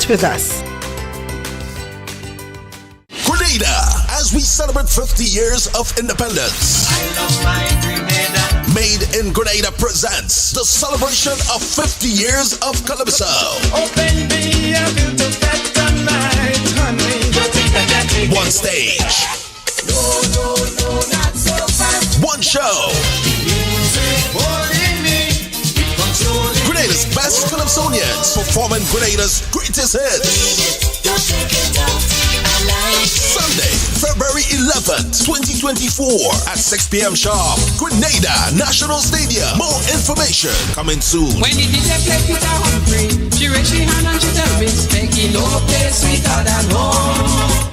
Connect with us. Grenada, as we celebrate 50 years of independence. I love my Grenada. Made in Grenada presents the celebration of 50 years of Calypso. Oh baby, I feel to that tonight, honey. One stage. No, not so fast. One show. Music holding me, it controlling me. Grenada's best Calypsonians performing Grenada's greatest hits. Don't take it out, I like it. Sunday, February 11th, 2024 at 6 p.m. sharp. Grenada National Stadium. More information coming soon. When the DJ play Peter Humphrey, she raise she hand and she tell me, making no place sweeter than home.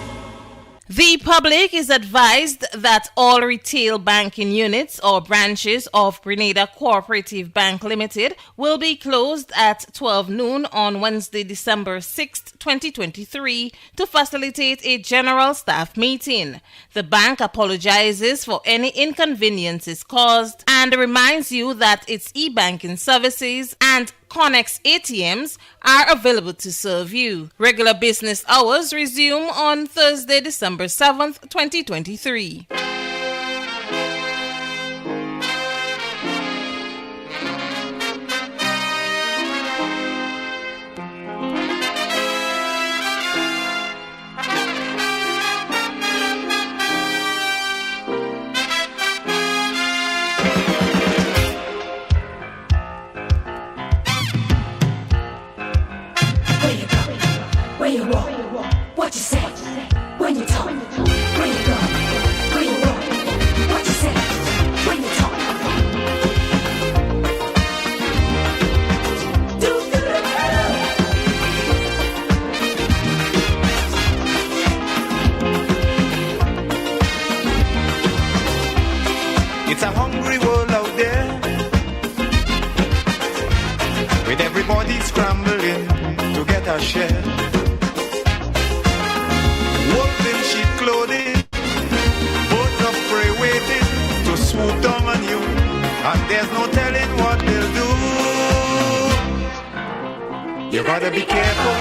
The public is advised that all retail banking units or branches of Grenada Cooperative Bank Limited will be closed at 12 noon on Wednesday, December 6, 2023 to facilitate a general staff meeting. The bank apologizes for any inconveniences caused and reminds you that its e-banking services and Connex ATMs are available to serve you. Regular business hours resume on Thursday, December 7th, 2023. Where you walk, what you say, when you talk, where you go, where you walk, what you say, when you talk. It's a hungry world out there, with everybody scrambling to get a share. Wolves in sheep clothing, birds of prey waiting to swoop down on you, and there's no telling what they'll do. You gotta be careful.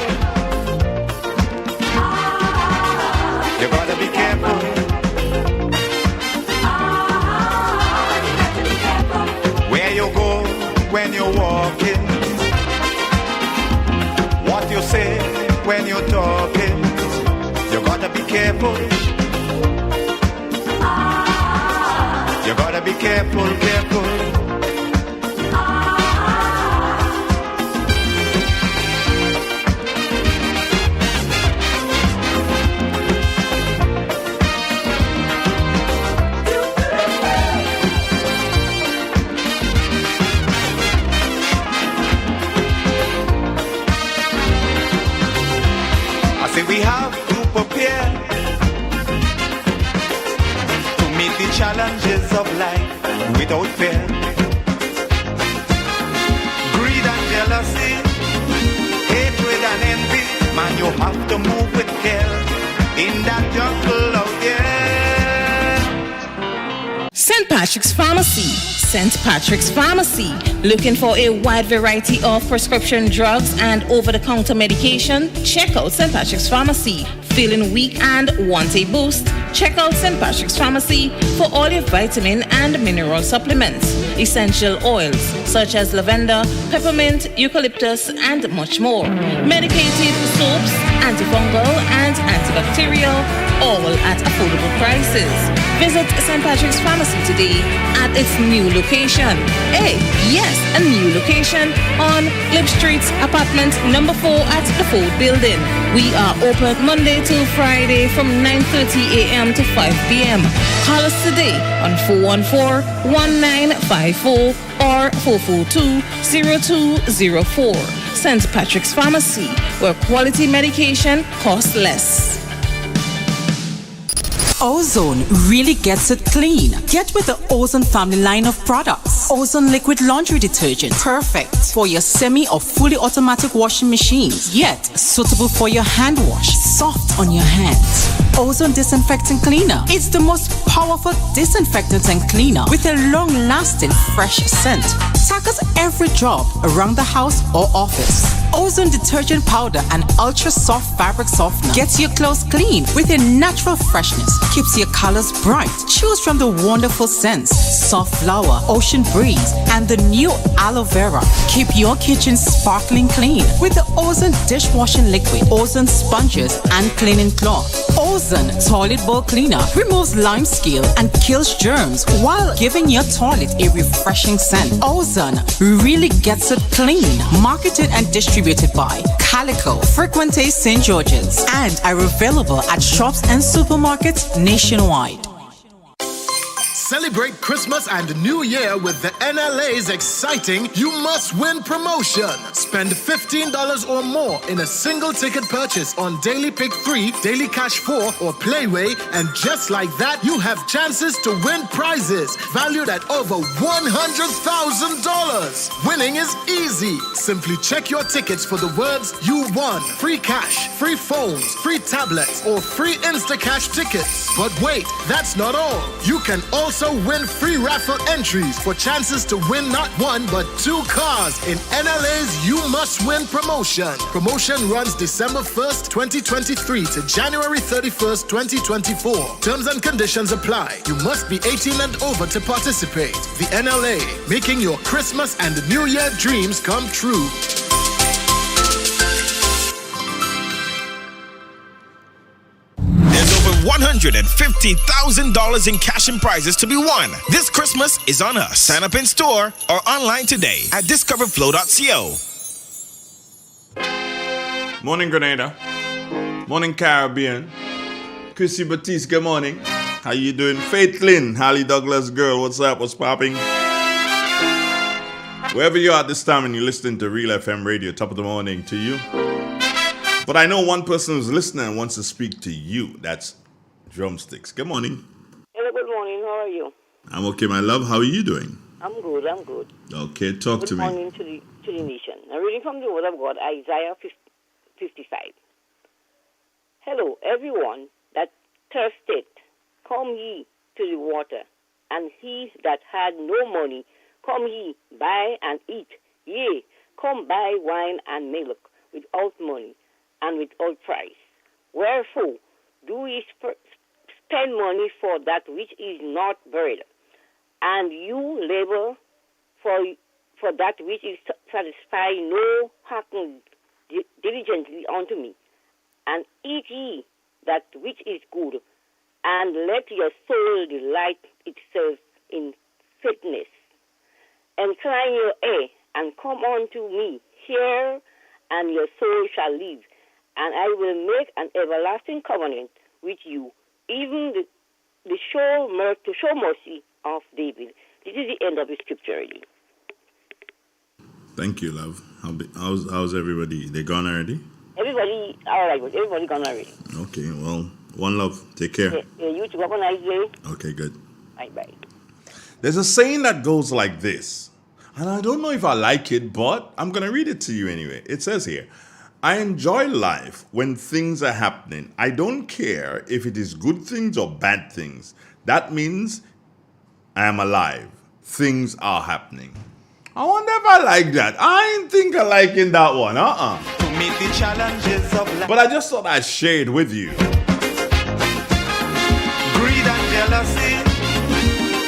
You gotta be careful. Where you go when you're walking, what you say when you're talking. You gotta be careful. You gotta be careful, careful. I say we have to prepare to meet the challenges of life without fear. Greed and jealousy, hatred and envy, man, you have to move with care in that jungle out there. St. Patrick's Pharmacy. St. Patrick's Pharmacy. Looking for a wide variety of prescription drugs and over-the-counter medication? Check out St. Patrick's Pharmacy. Feeling weak and want a boost? Check out St. Patrick's Pharmacy for all your vitamin and mineral supplements, essential oils such as lavender, peppermint, eucalyptus, and much more. Medicated soaps, antifungal and antibacterial, all at affordable prices. Visit St. Patrick's Pharmacy today at its new location. Yes, a new location on Lip Street, apartment number 4 at the Ford Building. We are open Monday to Friday from 9:30 a.m. to 5 p.m. Call us today on 414-1954 or 442-0204. St. Patrick's Pharmacy, where quality medication costs less. Ozone really gets it clean. Get with the Ozone family line of products. Ozone liquid laundry detergent, perfect for your semi or fully automatic washing machines, yet suitable for your hand wash, soft on your hands. Ozone disinfecting cleaner. It's the most powerful disinfectant and cleaner with a long-lasting fresh scent. Tackles every job around the house or office. Ozone detergent powder and ultra soft fabric softener gets your clothes clean with a natural freshness, keeps your colors bright. Choose from the wonderful scents, soft flower, ocean breeze, and the new aloe vera. Keep your kitchen sparkling clean with the Ozone dishwashing liquid, Ozone sponges, and cleaning cloth. Ozone toilet bowl cleaner removes lime scale and kills germs while giving your toilet a refreshing scent. Ozone really gets it clean. Marketed and distributed by Calico, Frequente St. George's, and are available at shops and supermarkets nationwide. Celebrate Christmas and New Year with the NLA's exciting You Must Win promotion. Spend $15 or more in a single ticket purchase on Daily Pick 3, Daily Cash 4, or Playway, and just like that, you have chances to win prizes valued at over $100,000. Winning is easy. Simply check your tickets for the words you won. Free cash, free phones, free tablets, or free Instacash tickets. But wait, that's not all. You can also win free raffle entries for chances to win not one but 2 cars in NLA's You Must Win promotion. Promotion runs December 1st, 2023 to January 31st, 2024. Terms and conditions apply. You must be 18 and over to participate. The NLA, making your Christmas and New Year dreams come true. $150,000 in cash and prizes to be won. This Christmas is on us. Sign up in store or online today at discoverflow.co. Morning, Grenada. Morning, Caribbean. Chrissy Batiste, good morning. How you doing? Faith Lynn, Holly Douglas girl, what's up? What's popping? Wherever you are at this time and you're listening to Real FM Radio, top of the morning to you. But I know one person who's listening and wants to speak to you. That's Drumsticks. Good morning. Hello, good morning. How are you? I'm okay, my love. How are you doing? I'm good. Okay, talk to me. Good morning to the nation. I'm reading from the Word of God, Isaiah 55. Hello, everyone that thirsteth, come ye to the water, and he that had no money, come ye, buy and eat. Yea, come buy wine and milk without money and without price. Wherefore do ye spend money for that which is not bread, and you labor for that which is satisfy no hearken diligently unto me, and eat ye that which is good, and let your soul delight itself in fitness. Incline your ear and come unto me, hear, and your soul shall live, and I will make an everlasting covenant with you, even to show mercy of David. This is the end of the scripture reading. Thank you, love. How's everybody? They gone already? Everybody, all right. Everybody gone already. Okay, well, one love. Take care. You too. Have a nice day. Okay, good. Bye. There's a saying that goes like this, and I don't know if I like it, but I'm going to read it to you anyway. It says here, I enjoy life when things are happening. I don't care if it is good things or bad things. That means I am alive. Things are happening. I wonder if I like that. I ain't think I liking that one. To meet the challenges of life. But I just thought I'd share it with you. Greed and jealousy,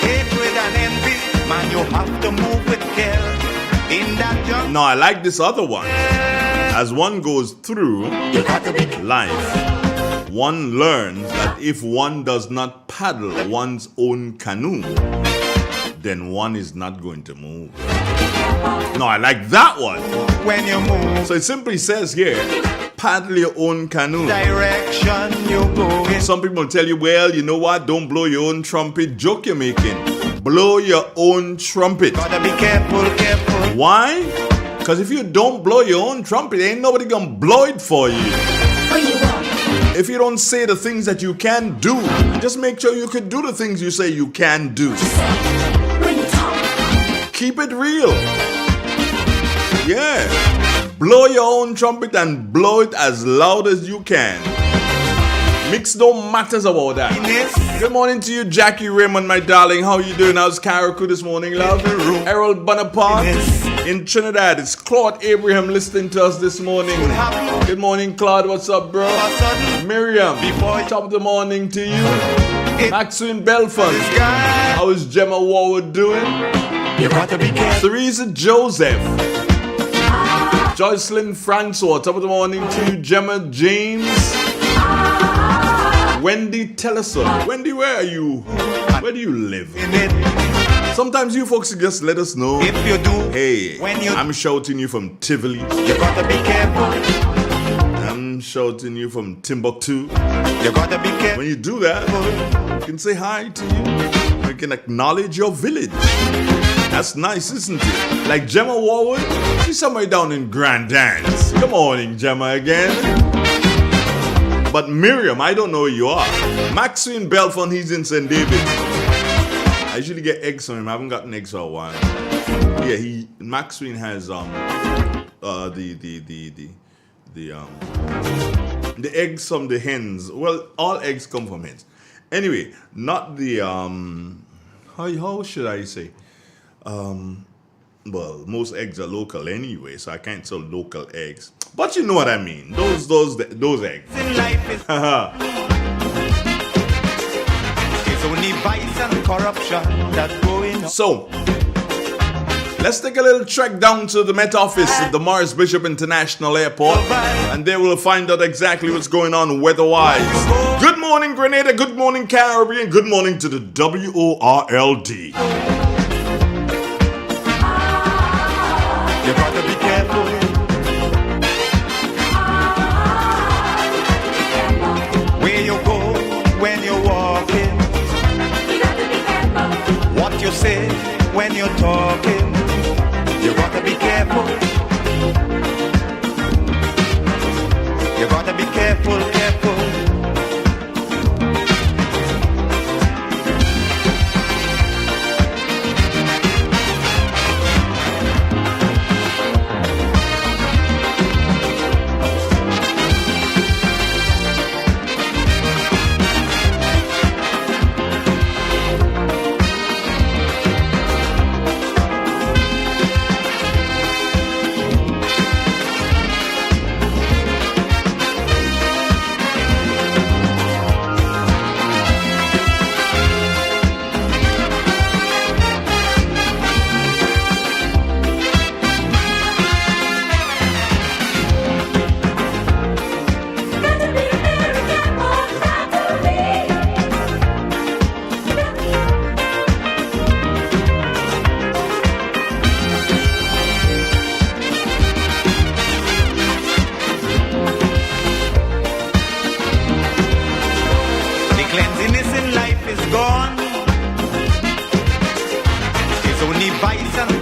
hatred and envy. Man, you have to move with care. In that jungle. No, I like this other one. As one goes through life, one learns that if one does not paddle one's own canoe, then one is not going to move. No, I like that one. When you move, so it simply says here, paddle your own canoe. Direction you go in. Some people tell you, well, you know what? Don't blow your own trumpet. Joke you're making. Blow your own trumpet. Gotta be careful. Why? Because if you don't blow your own trumpet, ain't nobody gonna blow it for you. If you don't say the things that you can do, just make sure you can do the things you say you can do. Keep it real. Yeah. Blow your own trumpet and blow it as loud as you can. Mix no matters about that. Good morning to you, Jackie Raymond, my darling. How you doing? How's Karaku this morning, love? Errol Bonaparte. In Trinidad, it's Claude Abraham listening to us this morning. Good morning, Claude. What's up, bro? Miriam, top of the morning to you. Maxine Belfont. How is Gemma Warwood doing? You gotta be careful. Theresa Joseph. Joycelyn Francois. Top of the morning to you. Gemma James. Wendy Tellison. Wendy, where are you? Where do you live? Sometimes you folks just let us know. If you do, hey, when you, I'm shouting you from Tivoli. You gotta be careful. I'm shouting you from Timbuktu. You gotta be careful. When you do that, I can say hi to you. I can acknowledge your village. That's nice, isn't it? Like Gemma Warwood, she's somewhere down in Grand Dance. Good morning, Gemma again. But Miriam, I don't know where you are. Maxine Belfont, he's in St. David. I usually get eggs from him. I haven't gotten eggs for a while. Yeah, Maxine has the eggs from the hens. Well, all eggs come from hens. Anyway, not the how should I say? Well, most eggs are local anyway, so I can't sell local eggs. But you know what I mean. Those eggs. In life is it's only vice and corruption that's going on. So, let's take a little trek down to the Met Office at the Morris Bishop International Airport, and there we'll find out exactly what's going on weather-wise. Good morning, Grenada. Good morning, Caribbean. Good morning to the WORLD. You gotta be careful. Where you go when you're walking. What you say when you're talking. You gotta be careful. You gotta be careful, careful.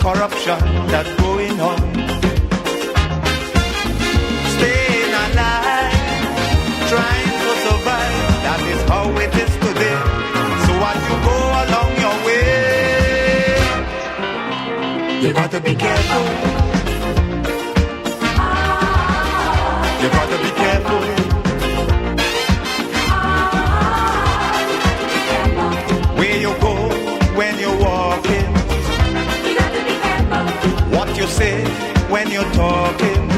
Corruption that's going on. Staying alive, trying to survive. That is how it is today. So as you go along your way, you got to be careful. You got to be careful. Where you go when you're walking. What you say when you're talking.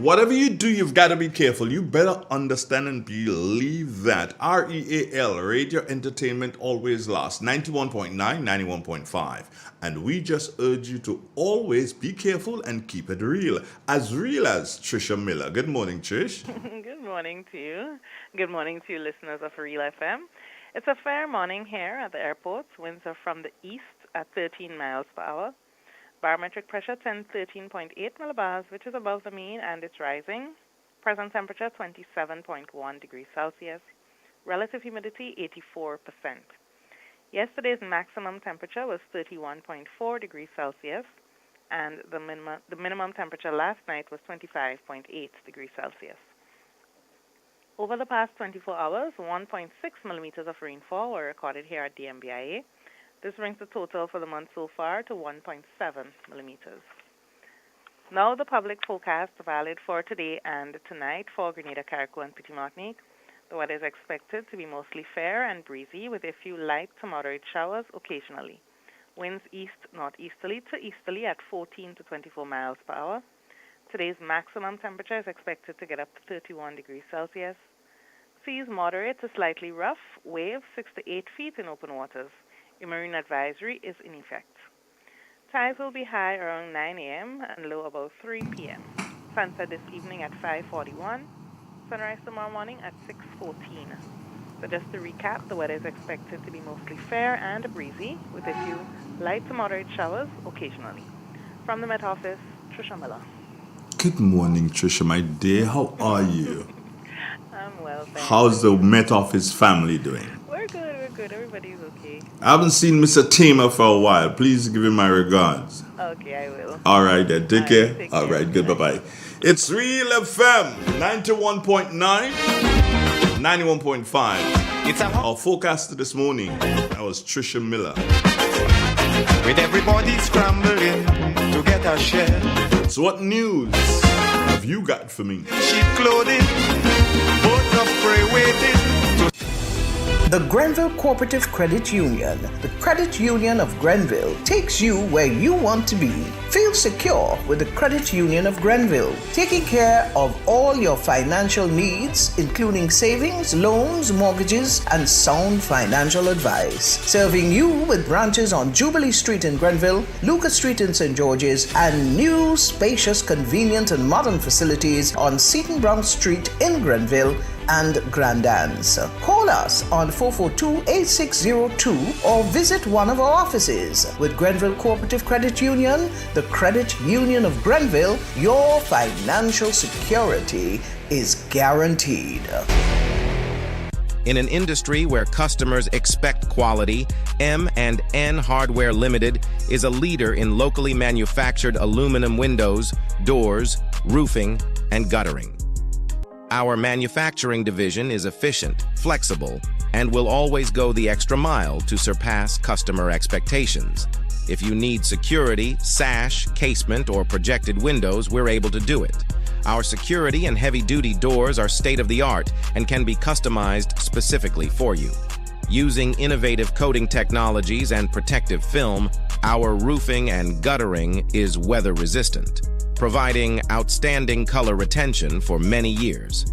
Whatever you do, you've got to be careful. You better understand and believe that. REAL, Radio Entertainment Always Lasts. 91.9, 91.5. And we just urge you to always be careful and keep it real as Trisha Miller. Good morning, Trish. Good morning to you. Good morning to you listeners of Real FM. It's a fair morning here at the airport. Winds are from the east at 13 miles per hour. Barometric pressure 13.8 millibars, which is above the mean, and it's rising. Present temperature 27.1 degrees Celsius. Relative humidity 84%. Yesterday's maximum temperature was 31.4 degrees Celsius, and the minimum temperature last night was 25.8 degrees Celsius. Over the past 24 hours, 1.6 millimeters of rainfall were recorded here at DMBIA. This brings the total for the month so far to 1.7 millimeters. Now the public forecast valid for today and tonight for Grenada, Carriacou, and Petit Martinique. The weather is expected to be mostly fair and breezy with a few light to moderate showers occasionally. Winds east-northeasterly to easterly at 14 to 24 miles per hour. Today's maximum temperature is expected to get up to 31 degrees Celsius. Seas moderate to slightly rough, waves 6 to 8 feet in open waters. A marine advisory is in effect. Tides will be high around 9 a.m. and low about 3 p.m. Sunset this evening at 5:41. Sunrise tomorrow morning at 6:14. So just to recap, the weather is expected to be mostly fair and breezy with a few light to moderate showers occasionally. From the Met Office, Trisha Miller. Good morning, Trisha, my dear. How are you? I'm well, thanks. How's the Met Office family doing? We're good. Everybody's okay. I haven't seen Mr. Tamer for a while. Please give him my regards. Okay, I will. All right, then. Take care. Take All care. right, good. Bye-bye. It's Real FM 91.9, 91.5. Our forecaster this morning, that was Trisha Miller. With everybody scrambling to get a share. So what news have you got for me? Cheap clothing, boats of prey waiting to The Grenville Cooperative Credit Union, the credit union of Grenville, takes you where you want to be. Feel secure with the Credit Union of Grenville, taking care of all your financial needs, including savings, loans, mortgages, and sound financial advice. Serving you with branches on Jubilee Street in Grenville, Lucas Street in St. George's, and new, spacious, convenient, and modern facilities on Seton Brown Street in Grenville and Grand Anse. Call us on 442-8602 or visit one of our offices. With Grenville Cooperative Credit Union, the Credit Union of Grenville, your financial security is guaranteed. In an industry where customers expect quality, M&N Hardware Limited is a leader in locally manufactured aluminum windows, doors, roofing, and guttering. Our manufacturing division is efficient, flexible, and will always go the extra mile to surpass customer expectations. If you need security, sash, casement, or projected windows, we're able to do it. Our security and heavy-duty doors are state-of-the-art and can be customized specifically for you. Using innovative coating technologies and protective film, our roofing and guttering is weather-resistant, providing outstanding color retention for many years.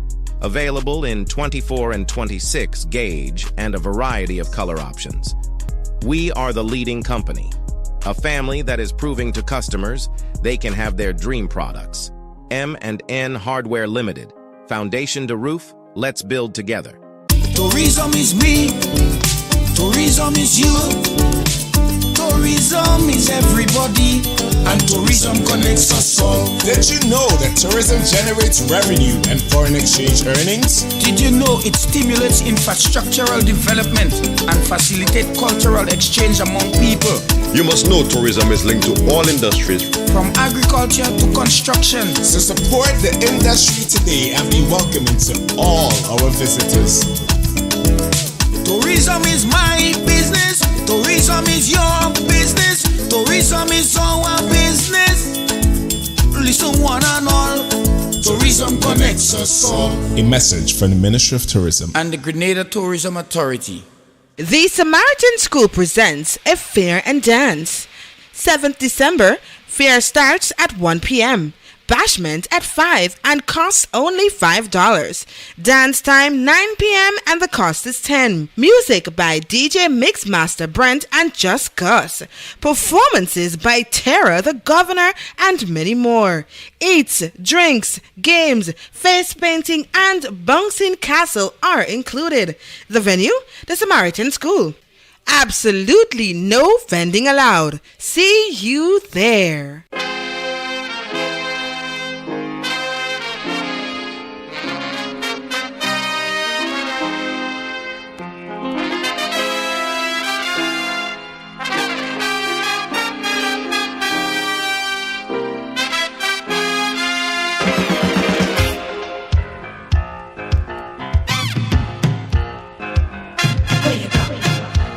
Available in 24 and 26 gauge and a variety of color options. We are the leading company, a family that is proving to customers they can have their dream products. M&N Hardware Limited. Foundation to roof, let's build together. Tourism is me, tourism is you, tourism is everybody, and tourism connects us all. Did you know that tourism generates revenue and foreign exchange earnings? Did you know it stimulates infrastructural development and facilitates cultural exchange among people? You must know tourism is linked to all industries, from agriculture to construction. So support the industry today and be welcoming to all our visitors. Tourism is my business. Tourism is your business. Tourism is our business. Listen one and all. Tourism connects us all. A message from the Ministry of Tourism and the Grenada Tourism Authority. The Samaritan School presents a fair and dance. 7th December, fair starts at 1 p.m. Bashment at 5 and costs only $5. Dance time 9 p.m. and the cost is 10. Music by DJ Mixmaster Brent and Just Gus. Performances by Tara the Governor and many more. Eats, drinks, games, face painting and bouncing castle are included. The venue, the Samaritan School. Absolutely no vending allowed. See you there.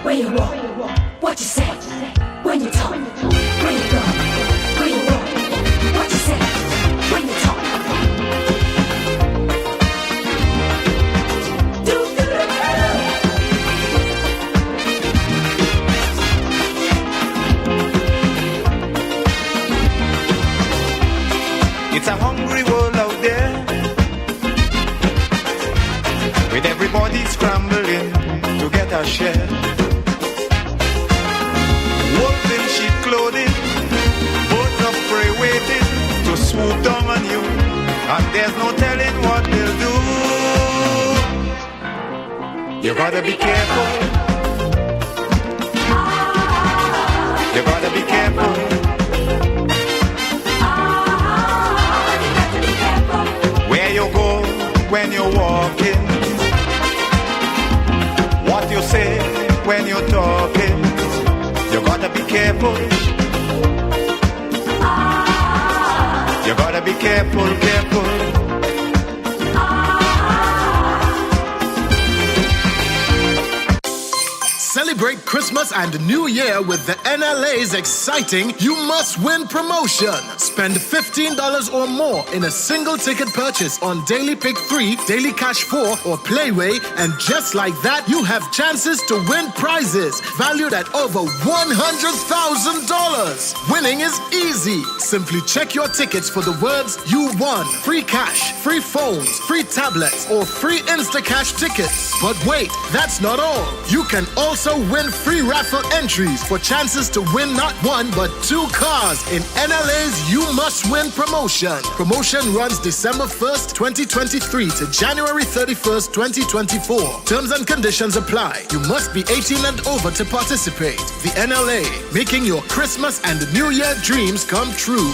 Where you walk, what you say, when you talk, where you go, where you walk, Everybody's scrambling to get a share. Wolves in sheep clothing, birds of prey waiting to swoop down on you, and there's no telling what they'll do. You gotta be careful. You gotta be careful. Where you go when you're walking, what you say when you're talking, you gotta be careful. You gotta be careful, careful. Celebrate Christmas and New Year with the NLA's exciting You Must Win promotion. Spend $15 or more in a single ticket purchase on Daily Pick 3, Daily Cash 4, or Playway, and just like that, you have chances to win prizes valued at over $100,000. Winning is easy. Simply check your tickets for the words you won. Free cash, free phones, free tablets, or free Instacash tickets. But wait, that's not all. You can also win free raffle entries for chances to win not one but 2 cars in NLA's You Must Win promotion. Promotion runs December 1st, 2023 to January 31st, 2024. Terms and conditions apply. You must be 18 and over to participate. The NLA, making your Christmas and New Year dreams come true.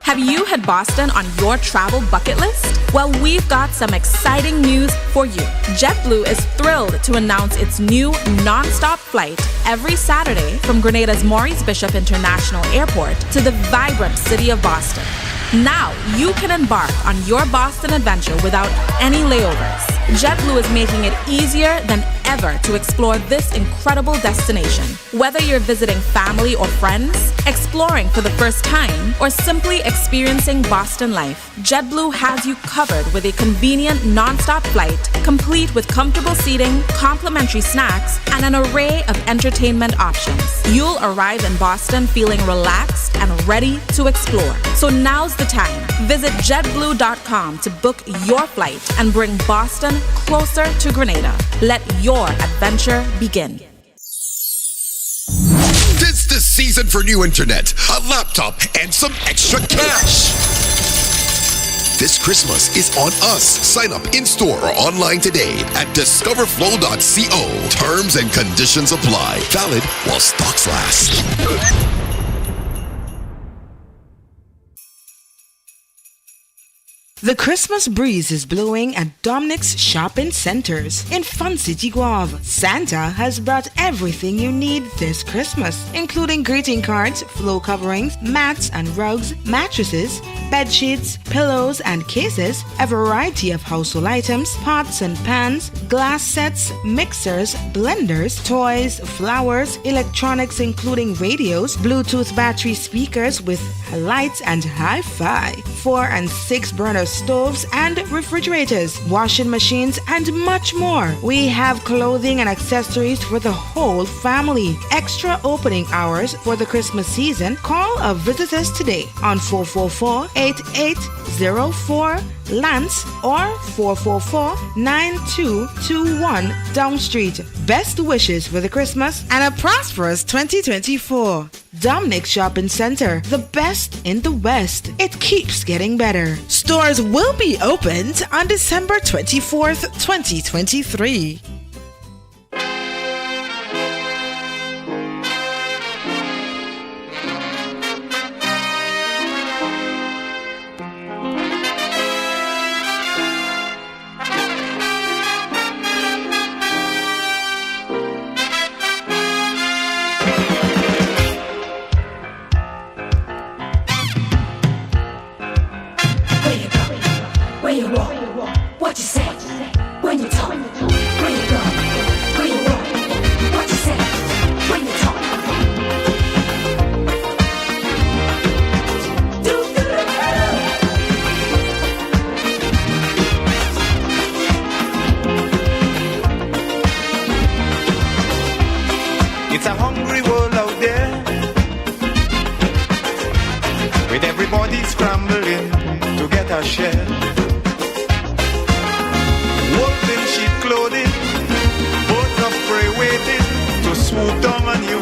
Have you had Boston on your travel bucket list? Well, we've got some exciting news for you. JetBlue is thrilled to announce its new non-stop flight every Saturday from Grenada's Maurice Bishop International Airport to the vibrant city of Boston. Now you can embark on your Boston adventure without any layovers. JetBlue is making it easier than ever to explore this incredible destination. Whether you're visiting family or friends, exploring for the first time, or simply experiencing Boston life, JetBlue has you covered with a convenient non-stop flight, complete with comfortable seating, complimentary snacks, and an array of entertainment options. You'll arrive in Boston feeling relaxed and ready to explore. So now's the time. Visit jetblue.com to book your flight and bring Boston closer to Grenada. Let your adventure begin. Tis the season for new internet, a laptop, and some extra cash. This Christmas is on us. Sign up in-store or online today at discoverflow.co. Terms and conditions apply. Valid while stocks last. The Christmas breeze is blowing at Dominic's Shopping Centers in Fun City, Guave. Santa has brought everything you need this Christmas, including greeting cards, floor coverings, mats and rugs, mattresses, bed sheets, pillows and cases, a variety of household items, pots and pans, glass sets, mixers, blenders, toys, flowers, electronics including radios, Bluetooth battery speakers with lights and hi-fi, 4 and 6 burner stoves and refrigerators, washing machines, and much more. We have clothing and accessories for the whole family. Extra opening hours for the Christmas season. Call or visit us today on 444-8804 Lance or 444-9221 Down Street. Best wishes for the Christmas and a prosperous 2024. Dominic Shopping Center, the best in the West. It keeps getting better. Stores will be opened on December 24th, 2023. Where you walk, what you say, when you talk, where you go, where you walk, what you say, when you talk. It's a hungry world out there with Everybody's scrambling to get a share. Wolves in sheep clothing, birds of prey waiting to swoop down on you,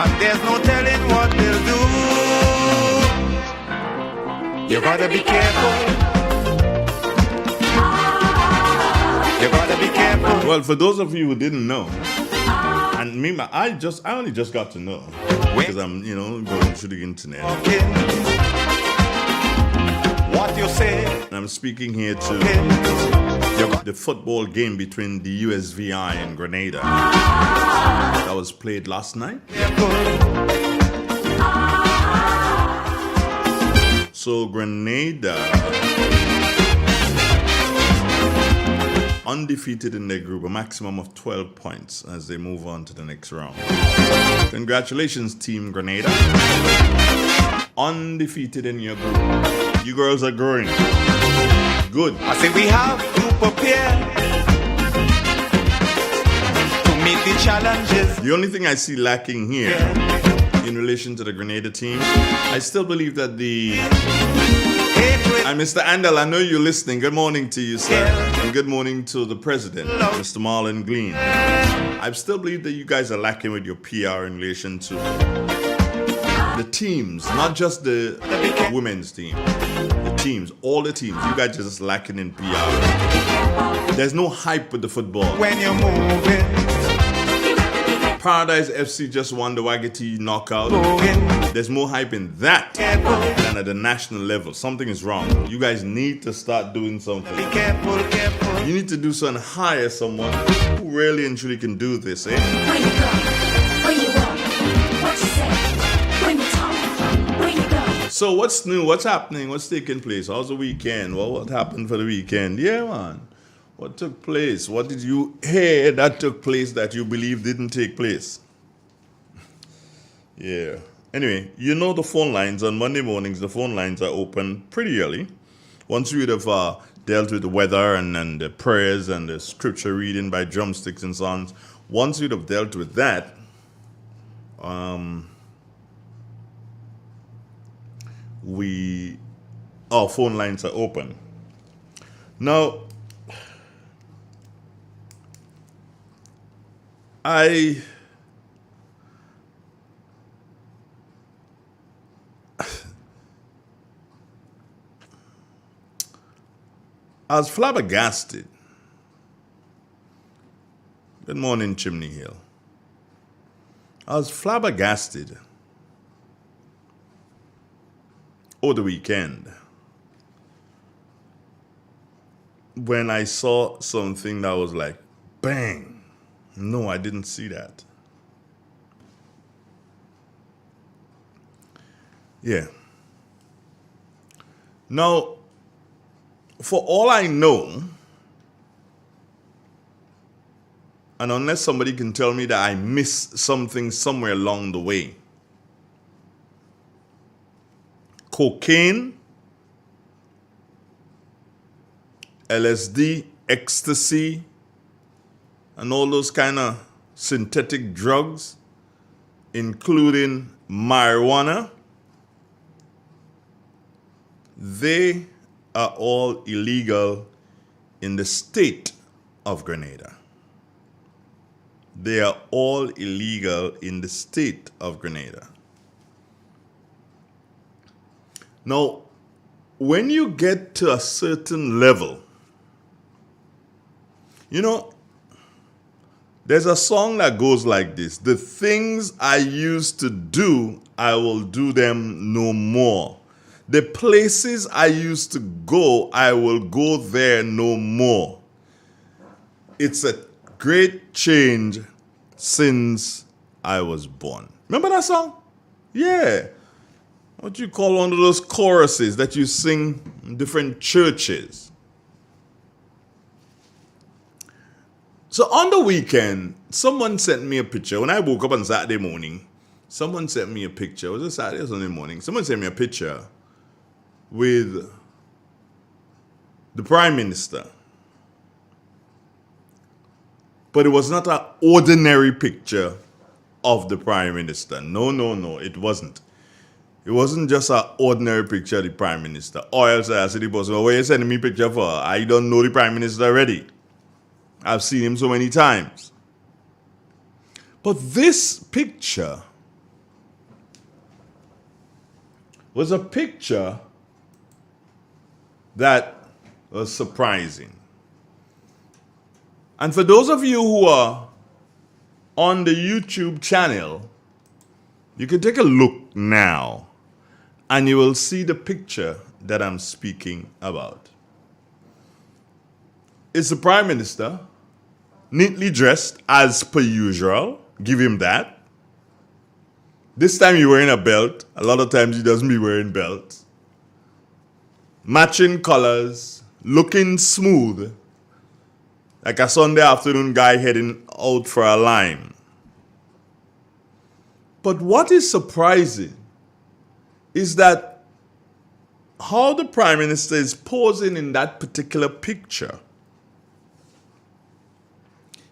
and there's no telling what they'll do. You gotta be careful. You gotta be careful. Well, for those of you who didn't know, and me, I only just got to know because I'm, going through the internet. What you say? I'm speaking here to the football game between the USVI and Grenada that was played last night. So Grenada, undefeated in their group, a maximum of 12 points as they move on to the next round. Congratulations, Team Grenada. Undefeated in your group. You girls are growing. Good. I say we have to prepare to meet the challenges. The only thing I see lacking here in relation to the Grenada team, I still believe that and Mr. Andel, I know you're listening. Good morning to you, sir. And good morning to the president, Mr. Marlon Glean. I still believe that you guys are lacking with your PR in relation to the teams, not just the women's team. The teams, all the teams. You guys are just lacking in PR. There's no hype with the football. When you're moving, Paradise FC just won the Wagati knockout. There's more hype in that than at the national level. Something is wrong. You guys need to start doing something. Be careful, careful. You need to do something, hire someone who really and truly can do this, eh? Where you go? Where you walk? What you say? When you talk? Where you go? So what's new? What's happening? What's taking place? How's the weekend? Well, what happened for the weekend? Yeah, man. What took place? What did you hear that took place that you believe didn't take place? Yeah. Anyway, the phone lines on Monday mornings, the phone lines are open pretty early. Once you would have dealt with the weather and the prayers and the scripture reading by drumsticks and songs, once you'd have dealt with that, our phone lines are open. Now, I was flabbergasted. Good morning, Chimney Hill. I was flabbergasted over the weekend when I saw something that was like, bang. No, I didn't see that. Yeah. Now, for all I know, and unless somebody can tell me that I missed something somewhere along the way, cocaine, LSD, ecstasy, and all those kind of synthetic drugs, including marijuana, they are all illegal in the state of Grenada. They are all illegal in the state of Grenada. Now, when you get to a certain level, there's a song that goes like this: the things I used to do, I will do them no more. The places I used to go, I will go there no more. It's a great change since I was born. Remember that song? Yeah. What you call one of those choruses that you sing in different churches. So on the weekend, someone sent me a picture. When I woke up on Saturday morning, someone sent me a picture. Was it Saturday or Sunday morning? Someone sent me a picture with the Prime Minister. But it was not an ordinary picture of the Prime Minister. No, it wasn't. It wasn't just an ordinary picture of the Prime Minister. Or else I said the person, "Well, where you sending me picture for? I don't know the Prime Minister already. I've seen him so many times." But this picture was a picture that was surprising. And for those of you who are on the YouTube channel, you can take a look now and you will see the picture that I'm speaking about. It's the Prime Minister, neatly dressed as per usual. Give him that. This time he's wearing a belt. A lot of times he doesn't be wearing belts. Matching colors, looking smooth, like a Sunday afternoon guy heading out for a lime. But what is surprising is that how the Prime Minister is posing in that particular picture.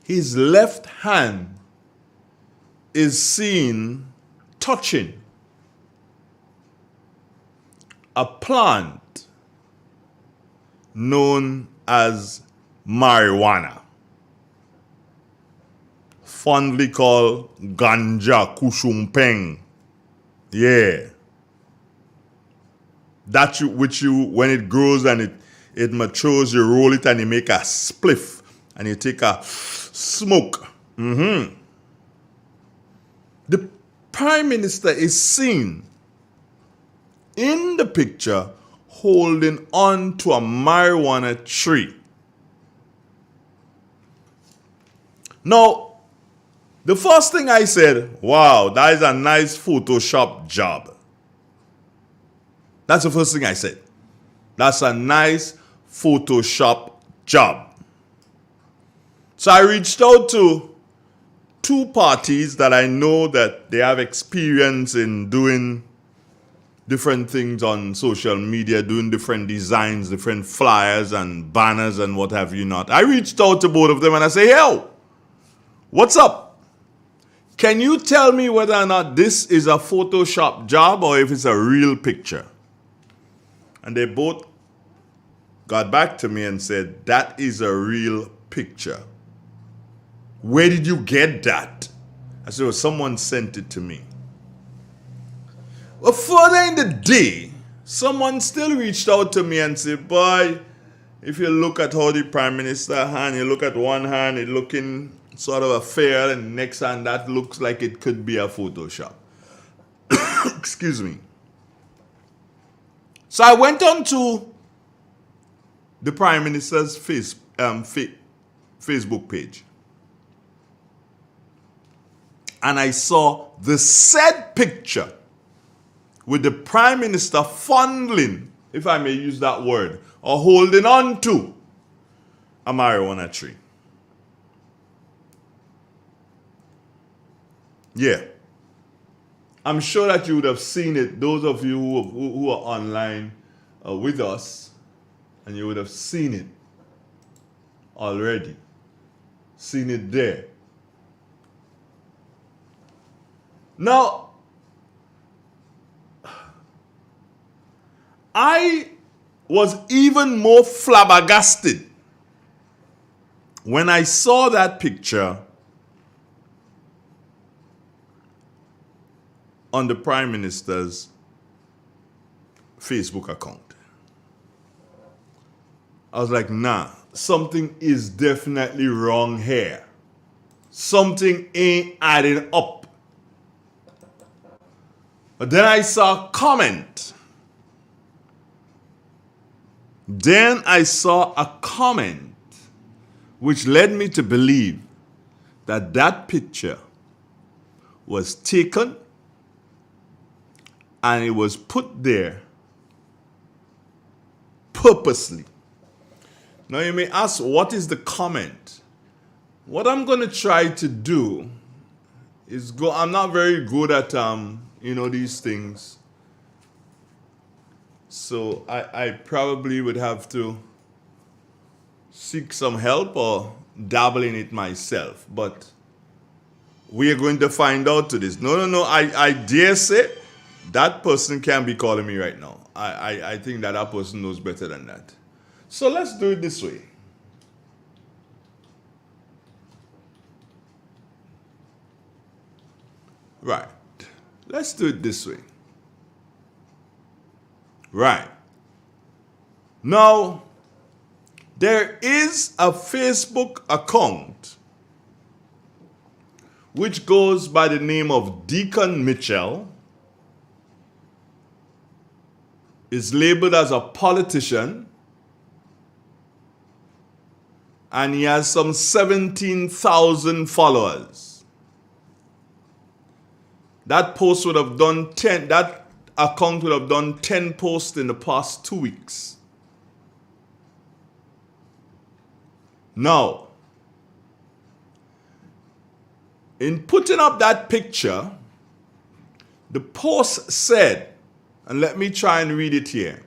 His left hand is seen touching a plant known as marijuana, fondly called ganja kushumpeng. Yeah. That which you, when it grows and it matures, you roll it and you make a spliff and you take a smoke. The Prime Minister is seen in the picture holding on to a marijuana tree. Now, the first thing I said, wow, that is a nice Photoshop job. That's the first thing I said. That's a nice Photoshop job. So I reached out to two parties that I know that they have experience in doing different things on social media, doing different designs, different flyers and banners and what have you not. I reached out to both of them and I say, yo, what's up? Can you tell me whether or not this is a Photoshop job or if it's a real picture? And they both got back to me and said, that is a real picture. Where did you get that? I said, well, someone sent it to me. Well, further in the day, someone still reached out to me and said, boy, if you look at how the Prime Minister hand, you look at one hand, it looking sort of a fair, and next hand, that looks like it could be a Photoshop. Excuse me. So I went on to the Prime Minister's Facebook page. And I saw the said picture with the Prime Minister fondling, if I may use that word, or holding on to a marijuana tree. Yeah. I'm sure that you would have seen it, those of you who are online with us, and you would have seen it already. Seen it there. Now, I was even more flabbergasted when I saw that picture on the Prime Minister's Facebook account. I was like, nah, something is definitely wrong here. Something ain't adding up. But then I saw a comment. Then I saw a comment which led me to believe that that picture was taken and it was put there purposely. Now you may ask, what is the comment? What I'm going to try to do is I'm not very good at these things. So I probably would have to seek some help or dabble in it myself. But we are going to find out to this. No, I dare say That person can't be calling me right now. I think that person knows better than that. So let's do it this way. Right. Let's do it this way. Right. Now, there is a Facebook account which goes by the name of Deacon Mitchell. Is labeled as a politician, and he has some 17,000 followers. That account would have done 10 posts in the past 2 weeks. Now, in putting up that picture, the post said, and let me try and read it here.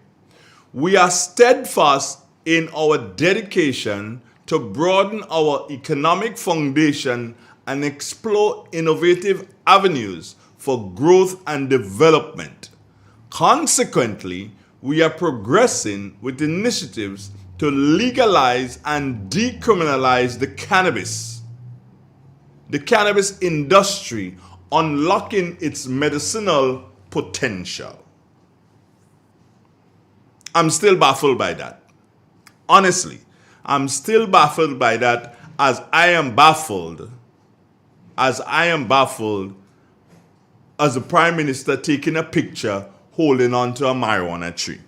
We are steadfast in our dedication to broaden our economic foundation and explore innovative avenues for growth and development. Consequently, we are progressing with initiatives to legalize and decriminalize the cannabis industry, unlocking its medicinal potential. I'm still baffled by that. Honestly, I'm still baffled by that, as I am baffled as the Prime Minister taking a picture holding onto a marijuana tree.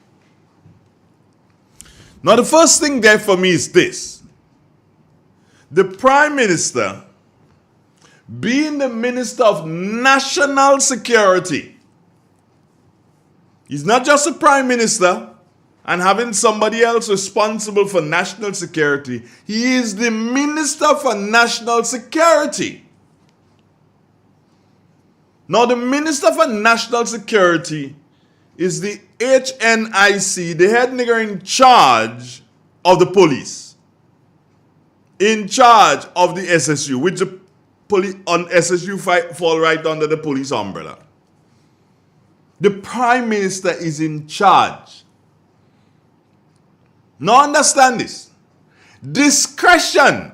Now, the first thing there for me is this. The Prime Minister, being the Minister of National Security, he's not just a Prime Minister and having somebody else responsible for national security. He is the Minister for National Security. Now, the Minister for National Security is the HNIC, the head nigger in charge of the police, in charge of the SSU, which the SSU fall right under the police umbrella. The Prime Minister is in charge. Now understand this. Discretion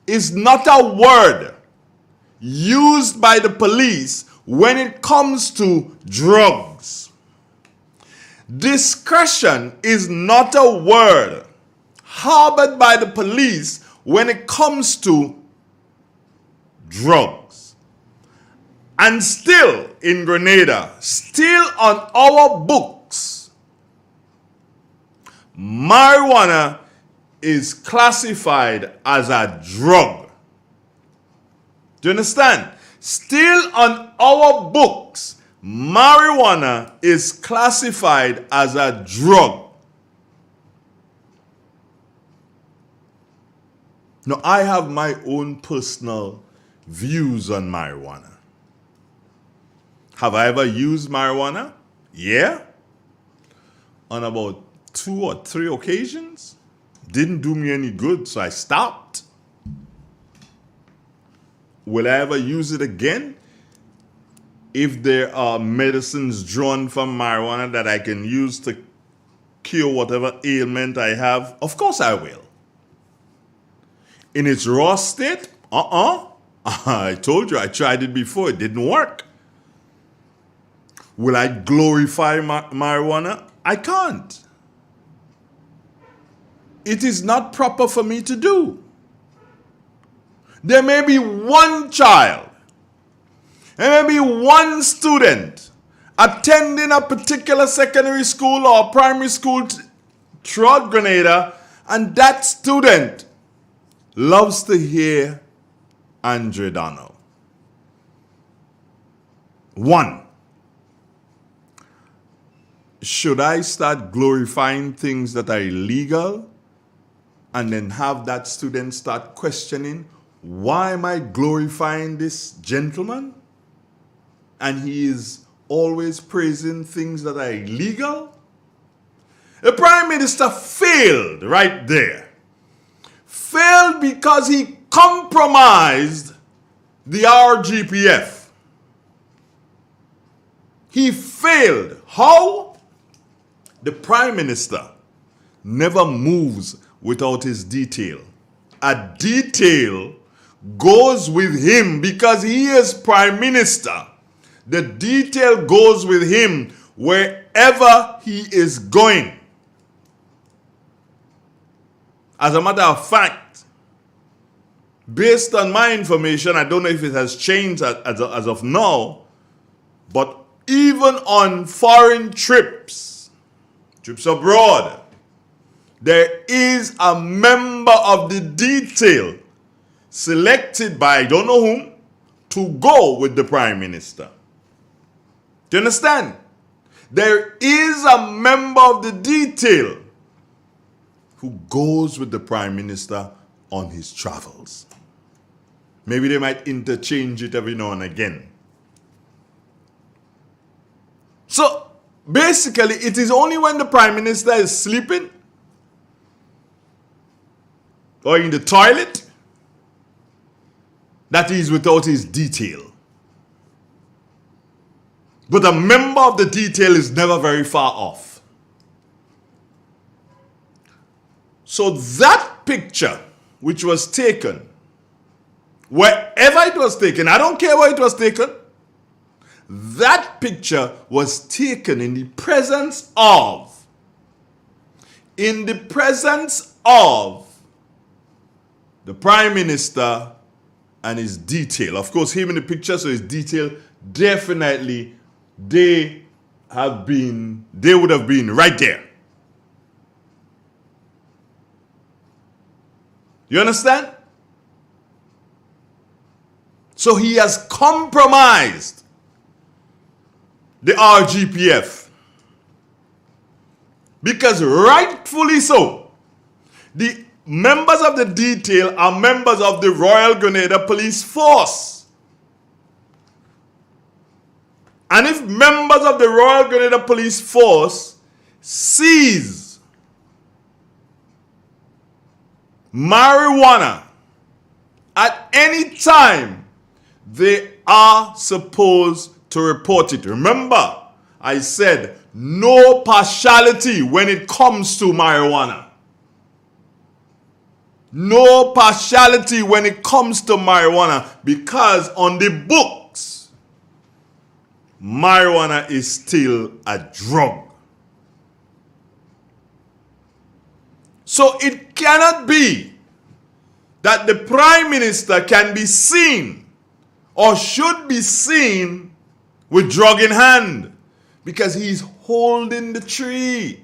is not a word used by the police when it comes to drugs. Discretion is not a word harbored by the police when it comes to drugs. And still in Grenada, still on our books, marijuana is classified as a drug. Do you understand? Still on our books, marijuana is classified as a drug. Now, I have my own personal views on marijuana. Have I ever used marijuana? Yeah. On about 2 or 3 occasions. Didn't do me any good, so I stopped. Will I ever use it again? If there are medicines drawn from marijuana that I can use to cure whatever ailment I have, of course I will. In its raw state, I told you, I tried it before, it didn't work. Will I glorify marijuana? I can't. It is not proper for me to do. There may be one child, there may be one student attending a particular secondary school or primary school throughout Grenada, and that student loves to hear Andre Donald. One. Should I start glorifying things that are illegal and then have that student start questioning, why am I glorifying this gentleman? And he is always praising things that are illegal? The Prime Minister failed right there. Failed because he compromised the RGPF. He failed. How? The Prime Minister never moves without his detail. A detail goes with him because he is Prime Minister. The detail goes with him wherever he is going. As a matter of fact, based on my information, I don't know if it has changed as of now, but even on foreign trips abroad, there is a member of the detail selected by I don't know whom to go with the Prime Minister. Do you understand? There is a member of the detail who goes with the Prime Minister on his travels. Maybe they might interchange it every now and again. So basically, it is only when the Prime Minister is sleeping or in the toilet that he is without his detail. But a member of the detail is never very far off. So that picture, which was taken, wherever it was taken, I don't care where it was taken, that picture was taken in the presence of the Prime Minister and his detail. Of course, him in the picture, so his detail, definitely they would have been right there. You understand? So he has compromised the RGPF. Because rightfully so, the members of the detail are members of the Royal Grenada Police Force. And if members of the Royal Grenada Police Force seize marijuana at any time, they are supposed to report it. Remember, I said no partiality when it comes to marijuana. No partiality when it comes to marijuana, because on the books, marijuana is still a drug. So it cannot be that the Prime Minister can be seen or should be seen with drug in hand, because he's holding the tree.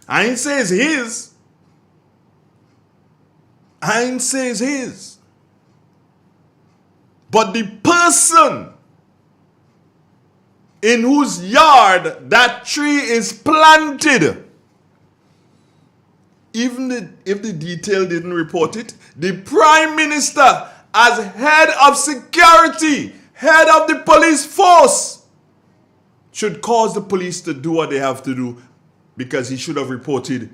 I ain't say it's his. I ain't say it's his. But the person in whose yard that tree is planted, even if the detail didn't report it, the Prime Minister, as head of security, head of the police force, should cause the police to do what they have to do, because he should have reported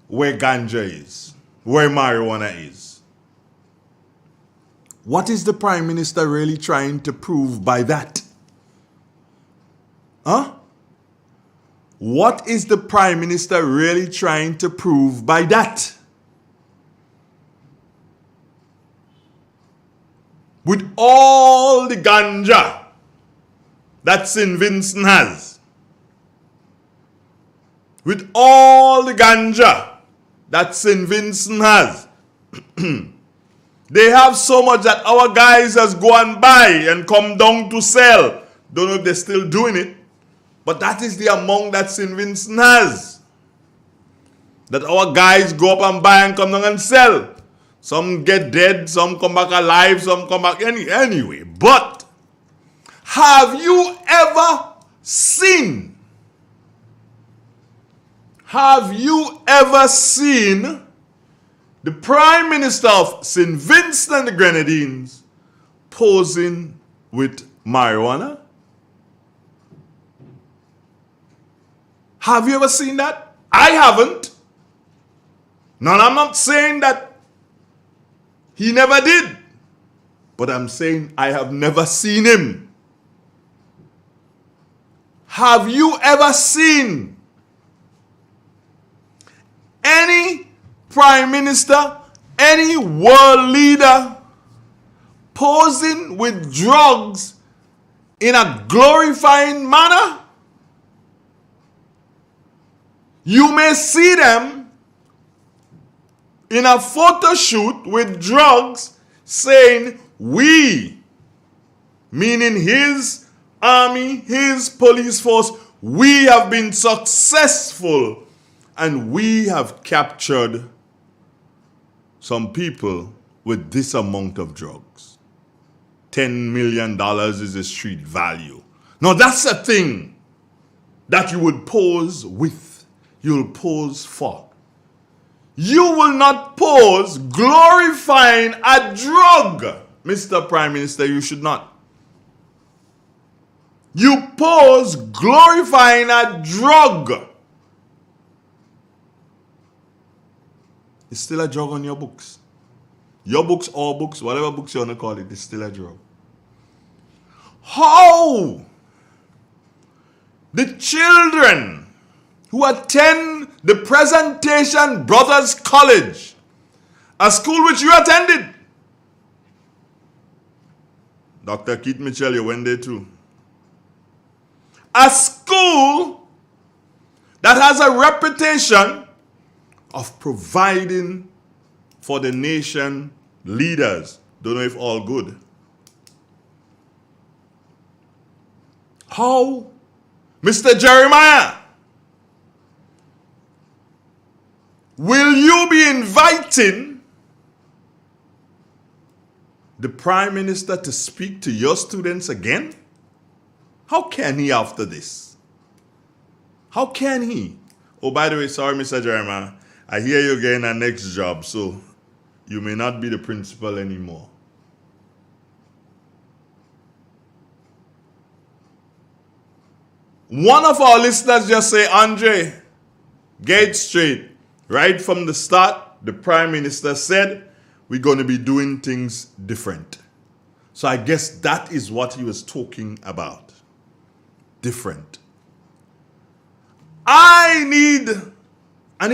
where ganja is, where marijuana is. What is the Prime Minister really trying to prove by that? Huh? What is the Prime Minister really trying to prove by that? With all the ganja that St. Vincent has, with all the ganja that St. Vincent has, they have so much that our guys has go and buy and come down to sell. Don't know if they're still doing it, but that is the amount that St. Vincent has, that our guys go up and buy and come down and sell. Some get dead, some come back alive, some come back anyway. But have you ever seen the Prime Minister of St. Vincent and the Grenadines posing with marijuana? Have you ever seen that? I haven't. Now, I'm not saying that he never did, but I'm saying I have never seen him Have you ever seen any prime minister, any world leader posing with drugs in a glorifying manner? You may see them in a photo shoot with drugs saying, we, meaning his army, his police force, we have been successful and we have captured some people with this amount of drugs. $10 million is the street value. Now that's a thing that you would pose with, you'll pose for. You will not pose glorifying a drug, Mr. Prime Minister, you should not. You pose glorifying a drug. It's still a drug on your books. Your books, all books, whatever books you want to call it, it's still a drug. How the children who attend the Presentation Brothers College, a school which you attended, Dr. Keith Mitchell, you went there too. A school that has a reputation of providing for the nation leaders. Don't know if all good. How, Mr. Jeremiah, will you be inviting the Prime Minister to speak to your students again? How can he after this? How can he? Oh, by the way, sorry, Mr. Jeremiah, I hear you're getting a next job, so you may not be the principal anymore. One of our listeners just say, Andre, get it straight. Right from the start, the Prime Minister said, we're going to be doing things different. So I guess that is what he was talking about. Different. I need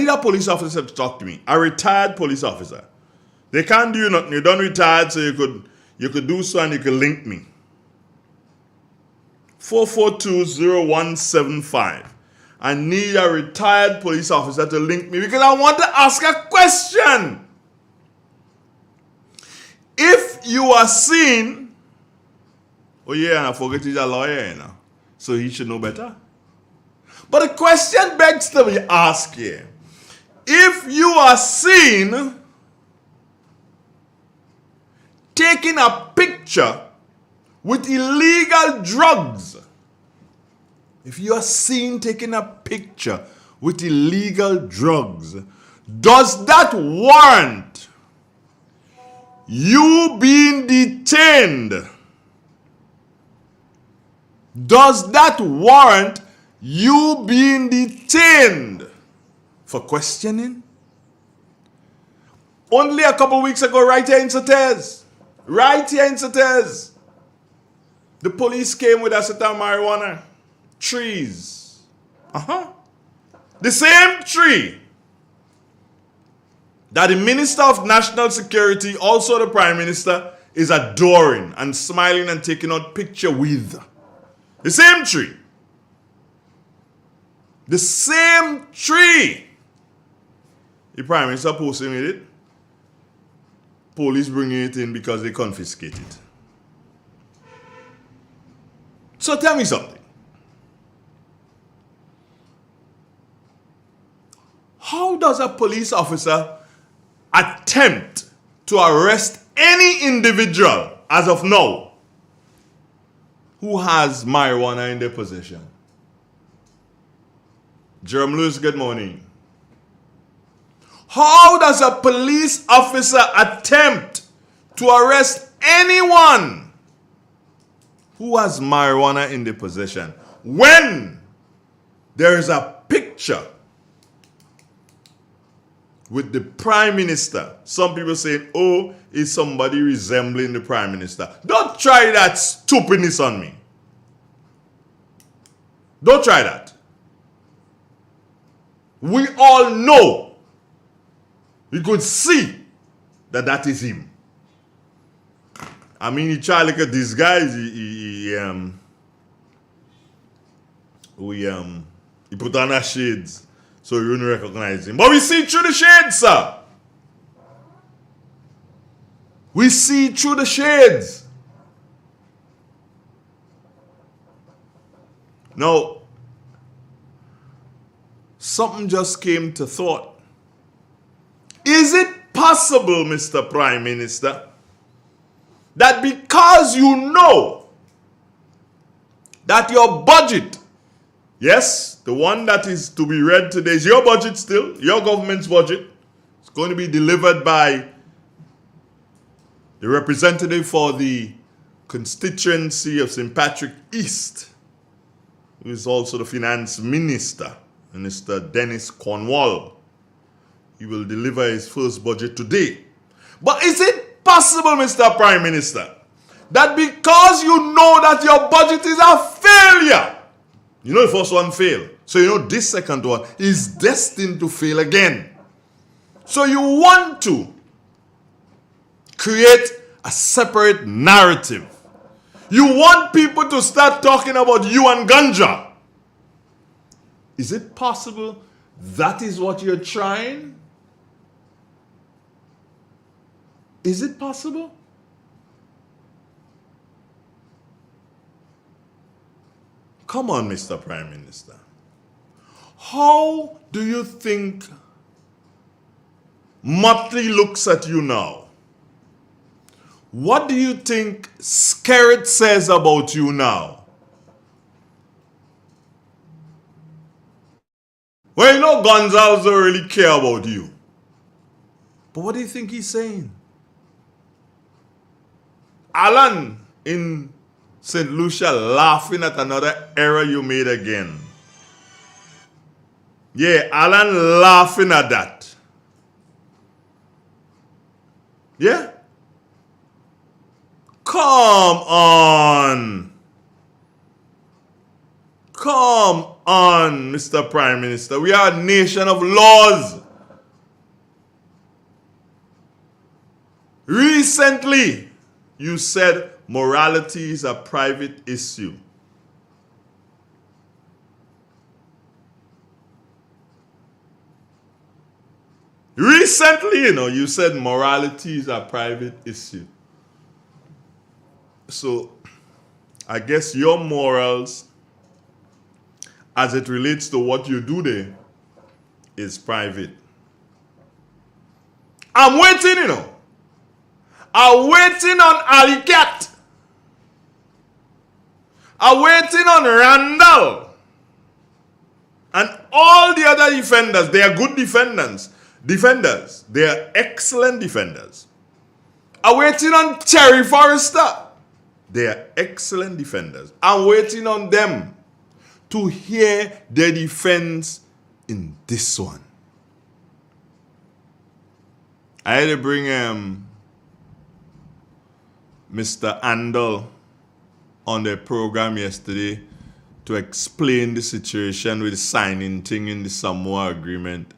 a police officer to talk to me. A retired police officer. They can't do nothing. You're done retired, so you could do so and you could link me. 442-0175. I need a retired police officer to link me because I want to ask a question. If you are seen, oh yeah, and I forget he's a lawyer, you know, so he should know better. But the question begs to be asked here. If you are seen taking a picture with illegal drugs, if you are seen taking a picture with illegal drugs, does that warrant you being detained? Does that warrant you being detained for questioning? Only a couple weeks ago, right here in Sates, the police came with a set of marijuana trees. The same tree that the Minister of National Security, also the Prime Minister, is adoring and smiling and taking out picture with. The same tree. The same tree. The Prime Minister posting with it. Police bringing it in because they confiscate it. So tell me something. How does a police officer attempt to arrest any individual as of now who has marijuana in their possession? Jerome Lewis, good morning. How does a police officer attempt to arrest anyone who has marijuana in their possession when there is a picture with the Prime Minister? Some people saying, oh, is somebody resembling the Prime Minister? Don't try that stupidness on me. Don't try that. We all know. You could see that is him. I mean, he tried like a disguise. He put on a shades so you wouldn't recognize him. But we see through the shades, sir. We see through the shades. Now, something just came to thought. Is it possible, Mr. Prime Minister, that because you know that your budget, yes, the one that is to be read today is your budget still, your government's budget, it's going to be delivered by the representative for the constituency of St. Patrick East, who is also the finance minister, Minister Dennis Cornwall. He will deliver his first budget today. But is it possible, Mr. Prime Minister, that because you know that your budget is a failure, you know the first one failed, so you know this second one is destined to fail again. So you want to create a separate narrative. You want people to start talking about you and ganja. Is it possible that is what you're trying? Is it possible? Come on, Mr. Prime Minister. How do you think Motley looks at you now? What do you think Skerritt says about you now? Well, you know Gonzalez don't really care about you. But what do you think he's saying? Alan in St. Lucia laughing at another error you made again. Yeah, Alan laughing at that. Yeah? Come on. Come on, Mr. Prime Minister. We are a nation of laws. Recently, you said morality is a private issue. Recently, you said morality is a private issue. So, I guess your morals, as it relates to what you do there, is private. I'm waiting, I'm waiting on Alicat. I'm waiting on Randall. And all the other defenders. They are good defenders. They are excellent defenders. I'm waiting on Terry Forrester. They are excellent defenders. I'm waiting on them to hear their defense in this one. I had to bring Mr. Andal on the program yesterday to explain the situation with the signing thing in the Samoa agreement.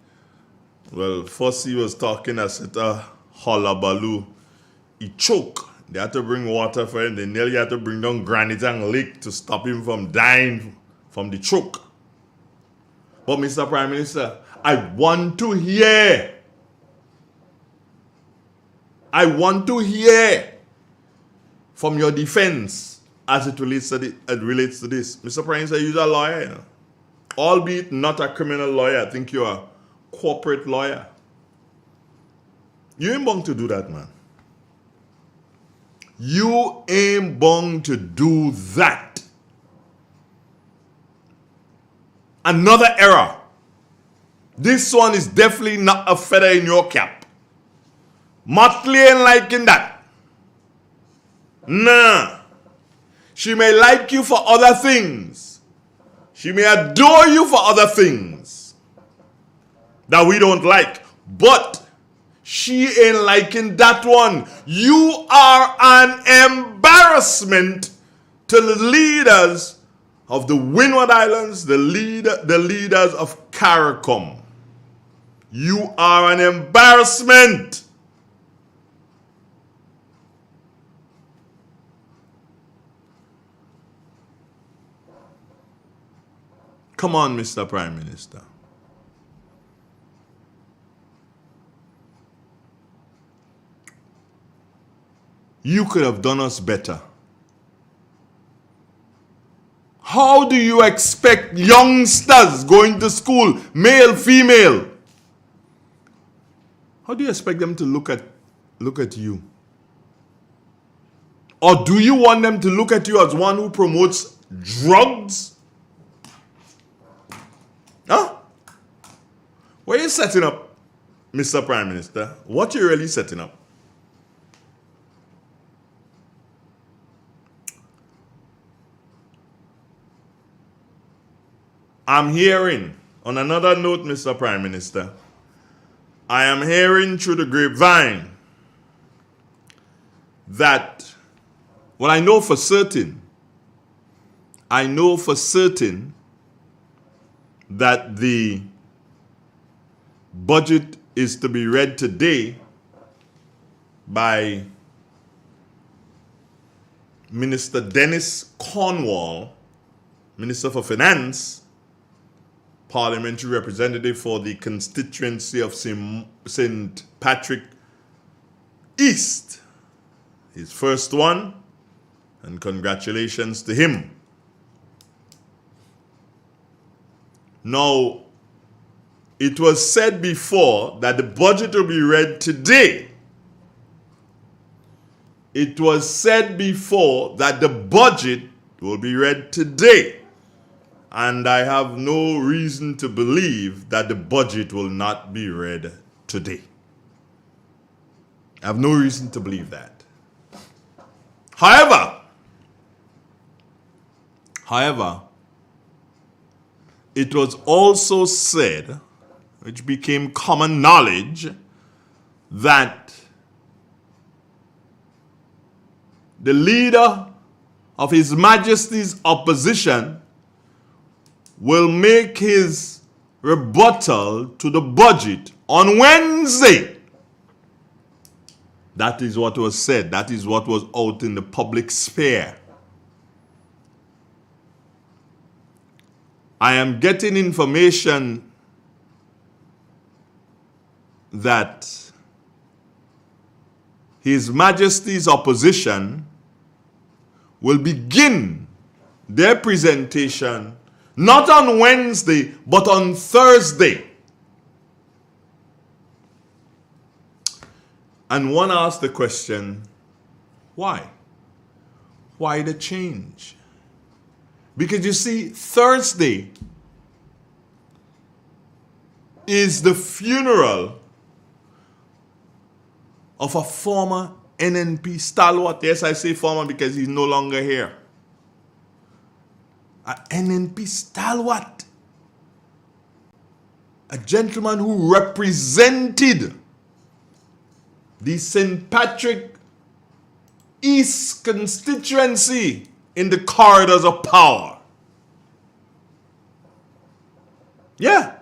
Well, first he was talking as a hullabaloo. He choked. They had to bring water for him. They nearly had to bring down granite and lake to stop him from dying from the choke. But Mr. Prime Minister, I want to hear from your defense as it relates to this. Mr. Prime Minister, you're a lawyer, albeit not a criminal lawyer. I think you're a corporate lawyer. You ain't bound to do that, man. You ain't bound to do that. Another error. This one is definitely not a feather in your cap. Motley ain't liking that. Nah. She may like you for other things. She may adore you for other things that we don't like. But she ain't liking that one. You are an embarrassment to the leaders of the Windward Islands, the leaders of CARICOM. You are an embarrassment. Come on, Mr. Prime Minister. You could have done us better. How do you expect youngsters going to school, male, female? How do you expect them to look at you? Or do you want them to look at you as one who promotes drugs? Huh? What are you setting up, Mr. Prime Minister? What are you really setting up? I'm hearing, on another note, Mr. Prime Minister, I am hearing through the grapevine that, well, I know for certain that the budget is to be read today by Minister Dennis Cornwall, Minister for Finance, parliamentary representative for the constituency of St. Patrick East. His first one, and congratulations to him. Now, it was said before that the budget will be read today. It was said before that the budget will be read today. And I have no reason to believe that the budget will not be read today. I have no reason to believe that. However, it was also said, which became common knowledge, that the leader of His Majesty's opposition will make his rebuttal to the budget on Wednesday. That is what was said. That is what was out in the public sphere. I am getting information that His Majesty's opposition will begin their presentation not on Wednesday, but on Thursday. And one asked the question, why? Why the change? Because you see, Thursday is the funeral of a former NNP stalwart. Yes, I say former because he's no longer here. An NNP stalwart. A gentleman who represented the St. Patrick East constituency in the corridors of power. Yeah.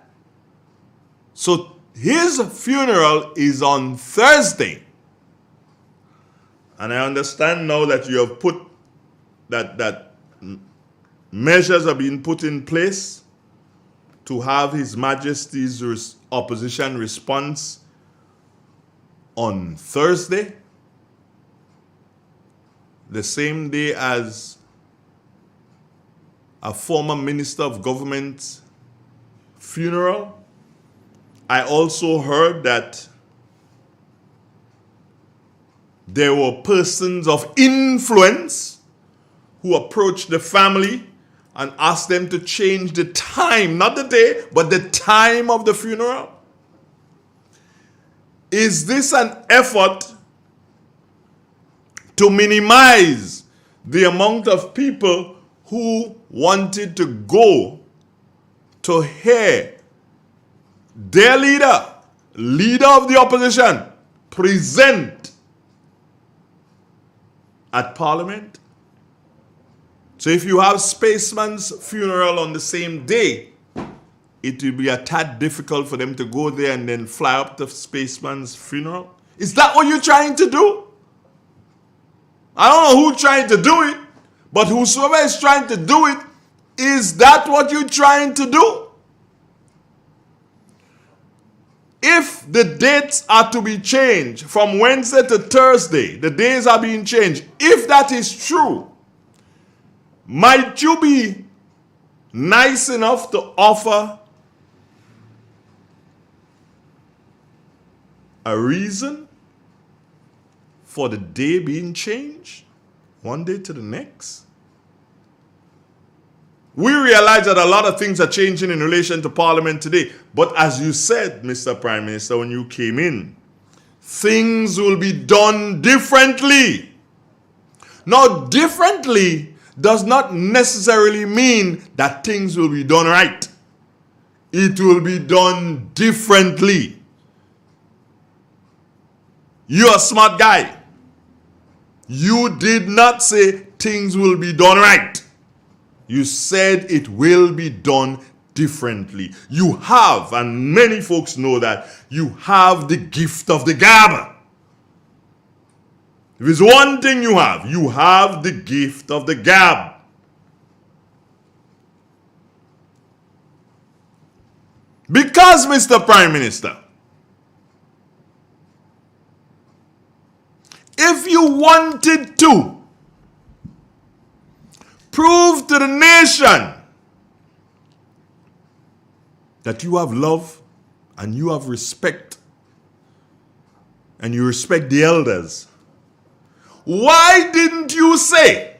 So his funeral is on Thursday. And I understand now that you have put that measures are being put in place to have His Majesty's opposition response on Thursday, the same day as a former Minister of Government's funeral. I also heard that there were persons of influence who approached the family and asked them to change the time, not the day, but the time of the funeral. Is this an effort to minimize the amount of people who wanted to go to hear their leader of the opposition, present at Parliament? So if you have Spaceman's funeral on the same day, it will be a tad difficult for them to go there and then fly up to Spaceman's funeral. Is that what you're trying to do? I don't know who's trying to do it, but whosoever is trying to do it, is that what you're trying to do? If the dates are to be changed from Wednesday to Thursday, the days are being changed. If that is true, might you be nice enough to offer a reason for the day being changed one day to the next? We realize that a lot of things are changing in relation to Parliament today. But as you said, Mr. Prime Minister, when you came in, things will be done differently. Now, differently does not necessarily mean that things will be done right. It will be done differently. You're a smart guy. You did not say things will be done right. You said it will be done differently. You have, and many folks know that, you have the gift of the gab. If there's one thing you have the gift of the gab. Because, Mr. Prime Minister, if you wanted to prove to the nation that you have love and you have respect and you respect the elders, why didn't you say,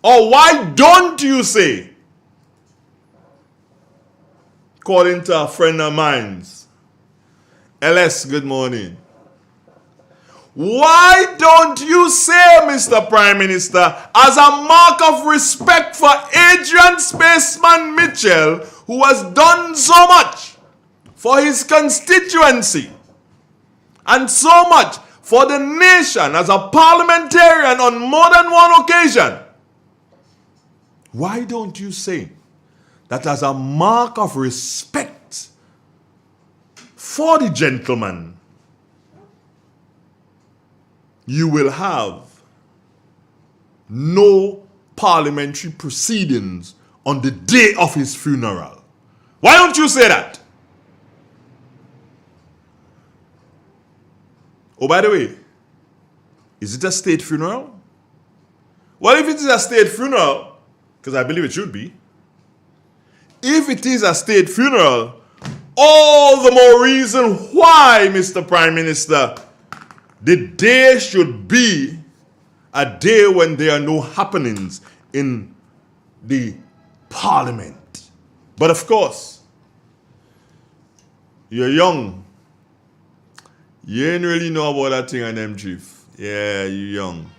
or why don't you say, according to a friend of mine's, LS, good morning. Why don't you say, Mr. Prime Minister, as a mark of respect for Adrian Spaceman Mitchell, who has done so much for his constituency and so much for the nation as a parliamentarian on more than one occasion, why don't you say that as a mark of respect for the gentleman, you will have no parliamentary proceedings on the day of his funeral? Why don't you say that? Oh, by the way, is it a state funeral? Well, if it is a state funeral, because I believe it should be, if it is a state funeral, all the more reason why, Mr. Prime Minister, the day should be a day when there are no happenings in the Parliament. But of course, you're young. You ain't really know about that thing on them, Chief. Yeah, you're young.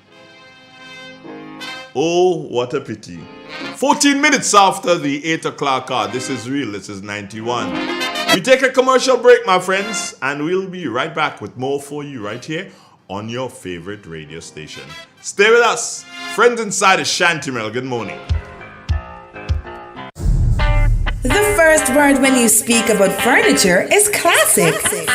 Oh, what a pity. 14 minutes after the 8 o'clock hour. This is real. This is 91. We take a commercial break, my friends, and we'll be right back with more for you right here on your favorite radio station. Stay with us. Friends inside of Shantimel, good morning. The first word when you speak about furniture is classic.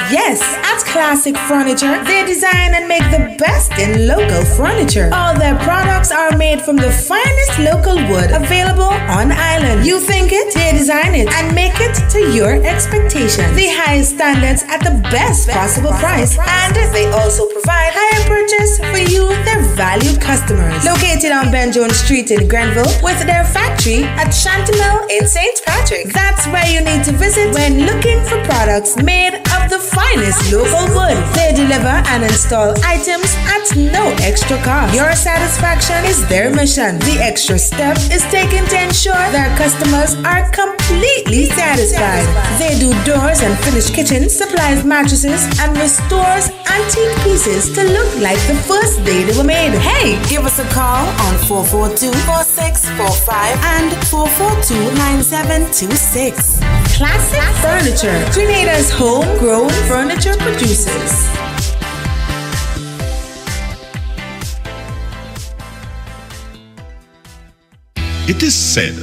Yes, at Classic Furniture, they design and make the best in local furniture. All their products are made from the finest local wood available on island. You think it, they design it and make it to your expectations. The highest standards at the best possible price, and they also provide higher purchase for you, their valued customers. Located on Ben Jones Street in Grenville, with their factory at Chantimel in St. Patrick. That's where you need to visit when looking for products made of the finest local wood. They deliver and install items at no extra cost. Your satisfaction is their mission. The extra step is taken to ensure their customers are completely satisfied. They do doors and finished kitchens, supplies mattresses, and restores antique pieces to look like the first day they were made. Hey, give us a call on 442-4645 and 442-9726. Classic Furniture, Grenada's homegrown furniture producers. It is said,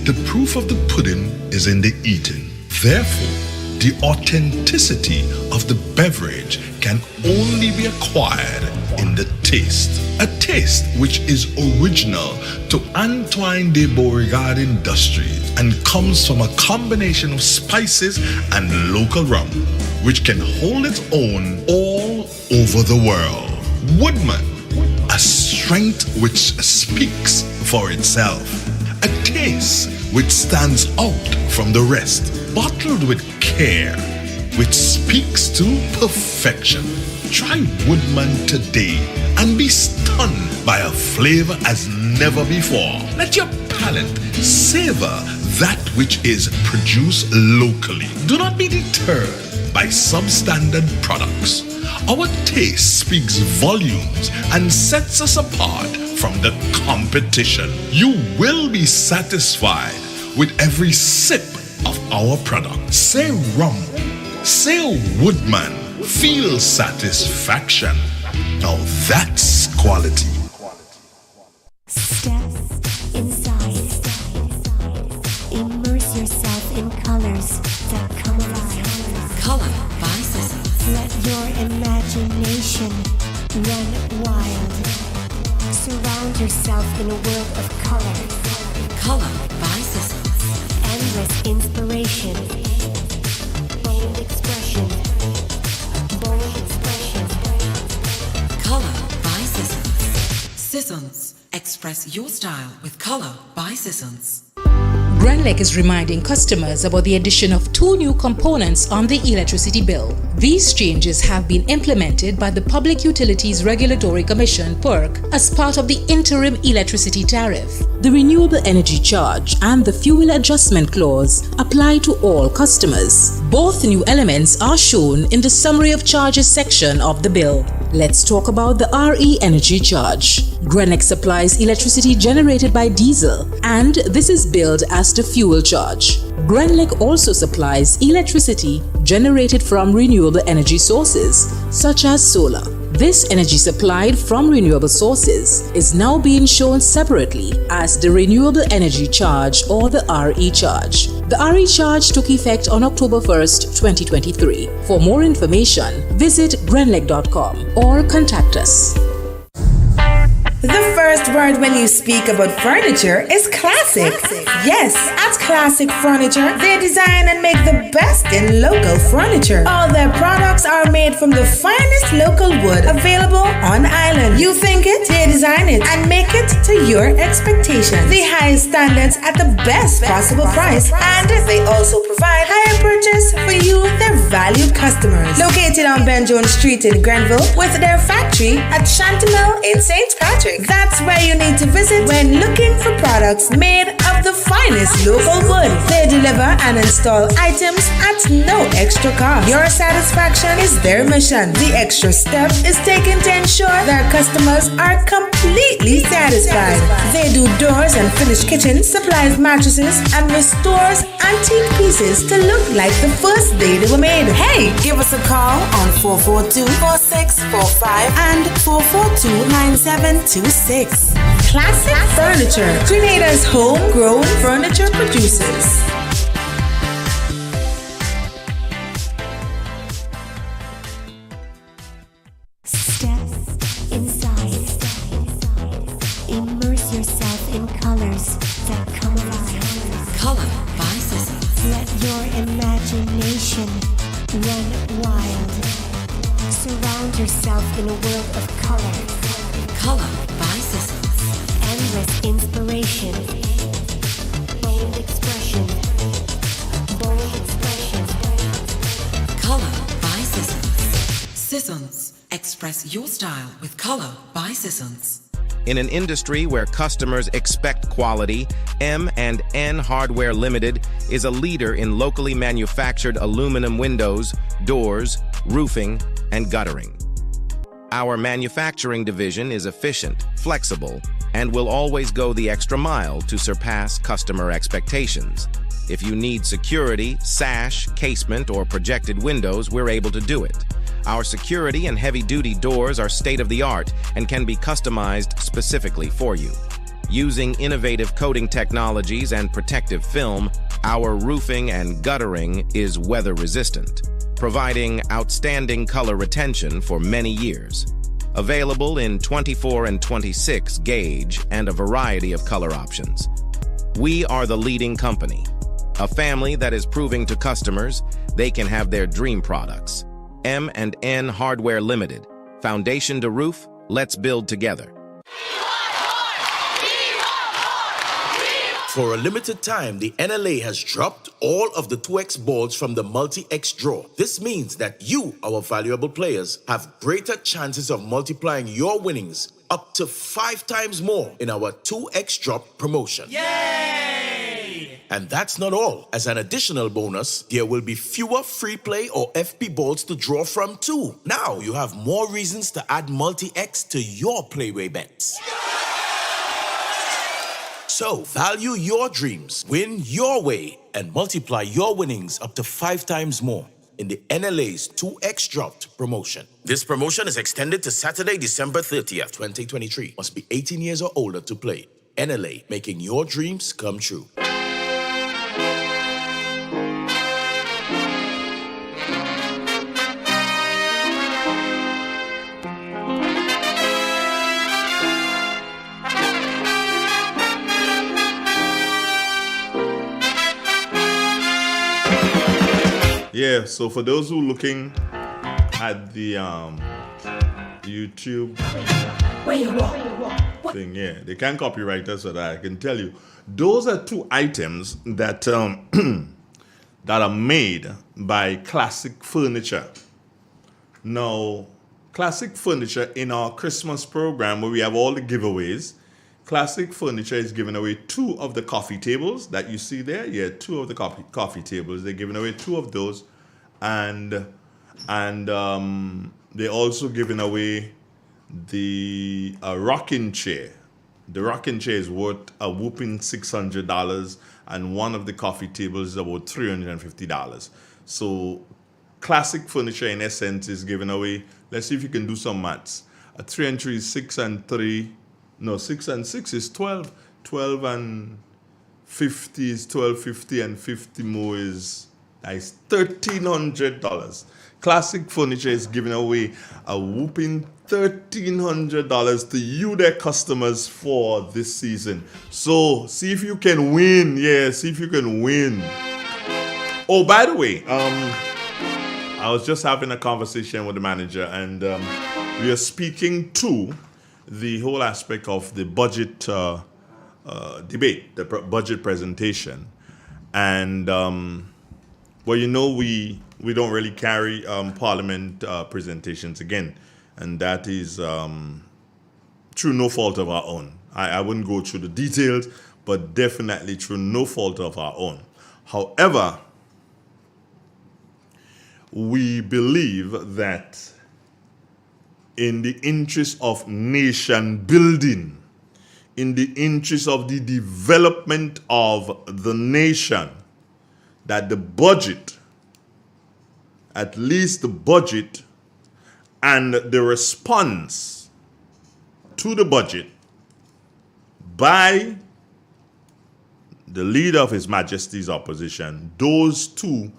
the proof of the pudding is in the eating. Therefore, the authenticity of the beverage can only be acquired in the taste. A taste which is original to Antoine de Beauregard Industries and comes from a combination of spices and local rum, which can hold its own all over the world. Woodman, a strength which speaks for itself. A taste which stands out from the rest, bottled with care, which speaks to perfection. Try Woodman today and be stunned by a flavor as never before. Let your palate savor that which is produced locally. Do not be deterred by substandard products. Our taste speaks volumes and sets us apart from the competition. You will be satisfied with every sip of our product. Say rum, say Woodman, feel satisfaction. Now that's quality. Step inside. Immerse yourself in colors that come alive. Color by Sissons. Let your imagination run wild. Surround yourself in a world of color. Color by Sissons. Endless inspiration. Bold expression. Bold expression. Color by Sissons. Sissons. Express your style with Color by Sissons. Grenlec is reminding customers about the addition of 2 new components on the electricity bill. These changes have been implemented by the Public Utilities Regulatory Commission (PURC) as part of the interim electricity tariff. The renewable energy charge and the fuel adjustment clause apply to all customers. Both new elements are shown in the summary of charges section of the bill. Let's talk about the RE energy charge. Grenlec supplies electricity generated by diesel, and this is billed as the fuel charge. Grenlec also supplies electricity generated from renewable energy sources, such as solar. This energy supplied from renewable sources is now being shown separately as the renewable energy charge or the RE charge. The RE charge took effect on October 1st, 2023. For more information, visit grenlec.com or contact us. The first word when you speak about furniture is classic. Yes, at Classic Furniture, they design and make the best in local furniture. All their products are made from the finest local wood available on island. You think it, they design it and make it to your expectations. The highest standards at the best possible price, and they also provide higher purchase for you, their valued customers. Located on Ben Jones Street in Grenville, with their factory at Chantemelle in St. Patrick. That's where you need to visit when looking for products made of the finest local wood. They deliver and install items at no extra cost. Your satisfaction is their mission. The extra step is taken to ensure their customers are completely satisfied. They do doors and finished kitchens, supplies mattresses, and restores antique pieces to look like the first day they were made. Hey, give us a call on 442-4645 and 442-9726. Classic Furniture, Grenada's homegrown furniture producers. Step inside. Immerse yourself in colors that come alive. Color by Sissons. Let your imagination run wild. Surround yourself in a world of color. Color by Sissons. Endless inspiration. Bold expression. Bold expression. Color by Sissons. Sissons. Express your style with Color by Sissons. In an industry where customers expect quality, M&N Hardware Limited is a leader in locally manufactured aluminum windows, doors, roofing, and guttering. Our manufacturing division is efficient, flexible, and will always go the extra mile to surpass customer expectations. If you need security, sash, casement, or projected windows, we're able to do it. Our security and heavy-duty doors are state-of-the-art and can be customized specifically for you. Using innovative coating technologies and protective film, our roofing and guttering is weather resistant, providing outstanding color retention for many years. Available in 24 and 26 gauge and a variety of color options. We are the leading company, a family that is proving to customers they can have their dream products. M&N Hardware Limited. Foundation to roof, let's build together. For a limited time, the NLA has dropped all of the 2X balls from the Multi-X draw. This means that you, our valuable players, have greater chances of multiplying your winnings up to 5 times more in our 2X drop promotion. Yay! And that's not all. As an additional bonus, there will be fewer free play or FP balls to draw from too. Now you have more reasons to add Multi-X to your playway bets. So, value your dreams, win your way, and multiply your winnings up to 5 times more in the NLA's 2X Dropped promotion. This promotion is extended to Saturday, December 30th, 2023. Must be 18 years or older to play. NLA, making your dreams come true. Yeah, so for those who are looking at the YouTube thing, yeah, they can't copyright us, so that I can tell you. Those are 2 items that that are made by Classic Furniture. Now, Classic Furniture, in our Christmas program where we have all the giveaways, Classic Furniture is giving away 2 of the coffee tables that you see there. Yeah, 2 of the coffee tables. They're giving away 2 of those, and they're also giving away the rocking chair. The rocking chair is worth a whooping $600, and one of the coffee tables is about $350. So, Classic Furniture, in essence, is giving away. Let's see if you can do some maths. 3 and 3 is 6 and 3. No, 6 and 6 is 12. 12 and 50 is 1250, and 50 more is $1,300. Classic Furniture is giving away a whooping $1,300 to you, their customers, for this season. So see if you can win. Yeah, see if you can win. Oh, by the way, I was just having a conversation with the manager, and we are speaking to the whole aspect of the budget debate, the budget presentation. And, well, you know, we don't really carry parliament presentations again. And that is through no fault of our own. I wouldn't go through the details, but definitely through no fault of our own. However, we believe that in the interest of nation building, in the interest of the development of the nation, that the budget, at least the budget and the response to the budget by the leader of His Majesty's opposition, those 2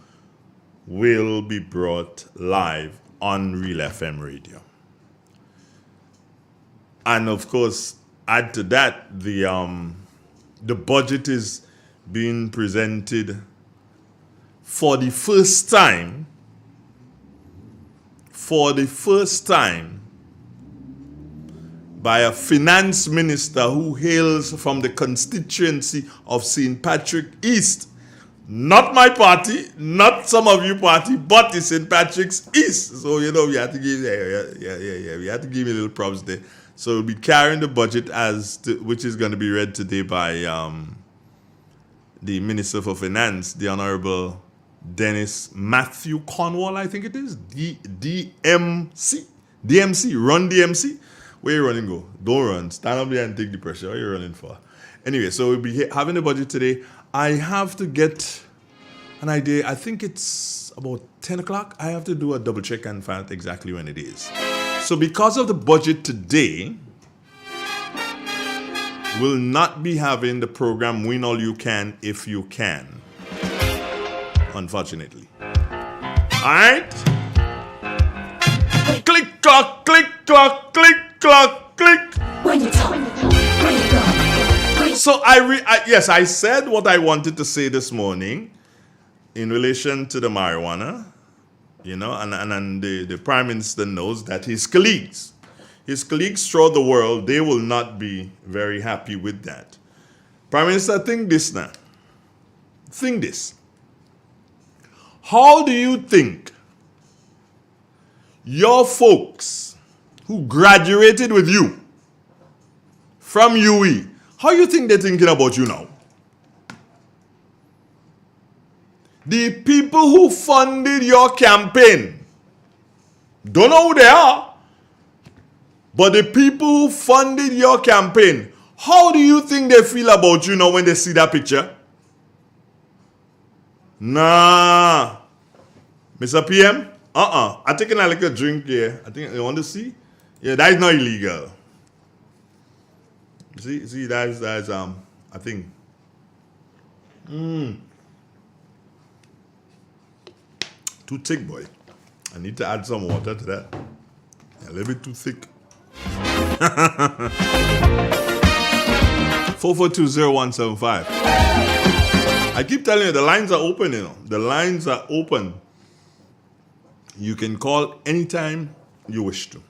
will be brought live on Real FM Radio. And of course, add to that, the budget is being presented for the first time by a finance minister who hails from the constituency of St. Patrick East. Not my party, not some of you party, but it's St. Patrick's East. So, you know, we had to give, we had to give me a little props there. So we'll be carrying the budget which is going to be read today by the Minister for Finance, the Honorable Dennis Matthew Cornwall, I think it is. DMC. Run DMC. Where you running go? Don't run. Stand up there and take the pressure. What are you running for? Anyway, so we'll be having the budget today. I have to get an idea. I think it's about 10 o'clock. I have to do a double check and find out exactly when it is. So because of the budget today, will not be having the program Win All You Can If You Can. Unfortunately. Alright? Click, clock, click, clock, click, clock, click. When you talk, when you go. So yes, I said what I wanted to say this morning in relation to the marijuana, and the Prime Minister knows that his colleagues throughout the world, they will not be very happy with that. Prime Minister, think this now. Think this. How do you think your folks who graduated with you from UE, how you think they're thinking about you now? The people who funded your campaign, don't know who they are, but the people who funded your campaign, how do you think they feel about you now when they see that picture? Nah. Mr. PM? I'm taking a little drink here. I think you want to see? Yeah, that is not illegal. See, that's I think. Too thick, boy. I need to add some water to that. A little bit too thick. 4420175. I keep telling you, the lines are open, The lines are open. You can call anytime you wish to.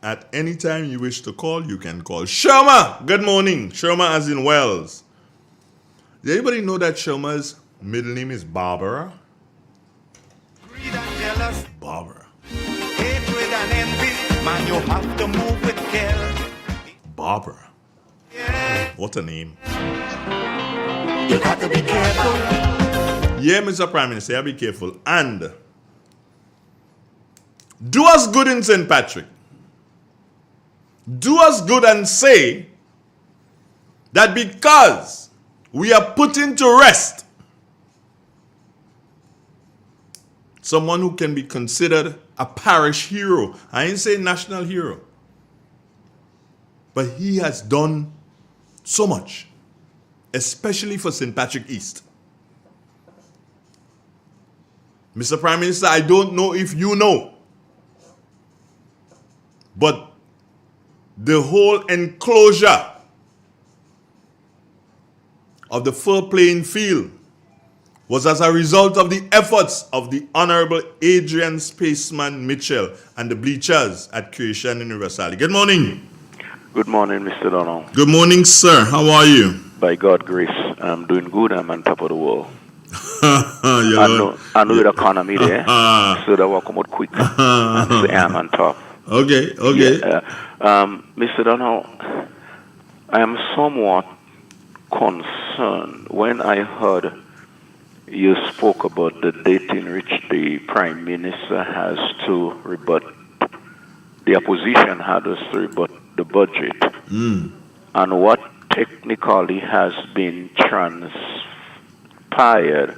At any time you wish to call, you can call. Sherma, good morning. Sherma as in Wells. Does anybody know that Sherma's middle name is Barbara? Barbara. Hatred and envy, man, you have to move with care. Barbara. What a name. You got to be careful. Yeah, Mr. Prime Minister, be careful. And do us good in St. Patrick. Do us good and say that because we are putting to rest someone who can be considered a parish hero. I ain't saying national hero. But he has done so much, especially for St. Patrick East. Mr. Prime Minister, I don't know if you know, but the whole enclosure of the fur playing field was as a result of the efforts of the Honorable Adrian Spaceman Mitchell and the bleachers at Creation Universal. Good morning. Good morning, Mr. Donald. Good morning, sir. How are you? By God's grace, I'm doing good. I'm on top of the world. I know the economy there, so that will come out quick. And say I'm on top. Okay. Yeah, Mr. Donald, I am somewhat concerned when I heard you spoke about the date in which the Prime Minister has to rebut, the opposition has to rebut the budget, and what technically has been transpired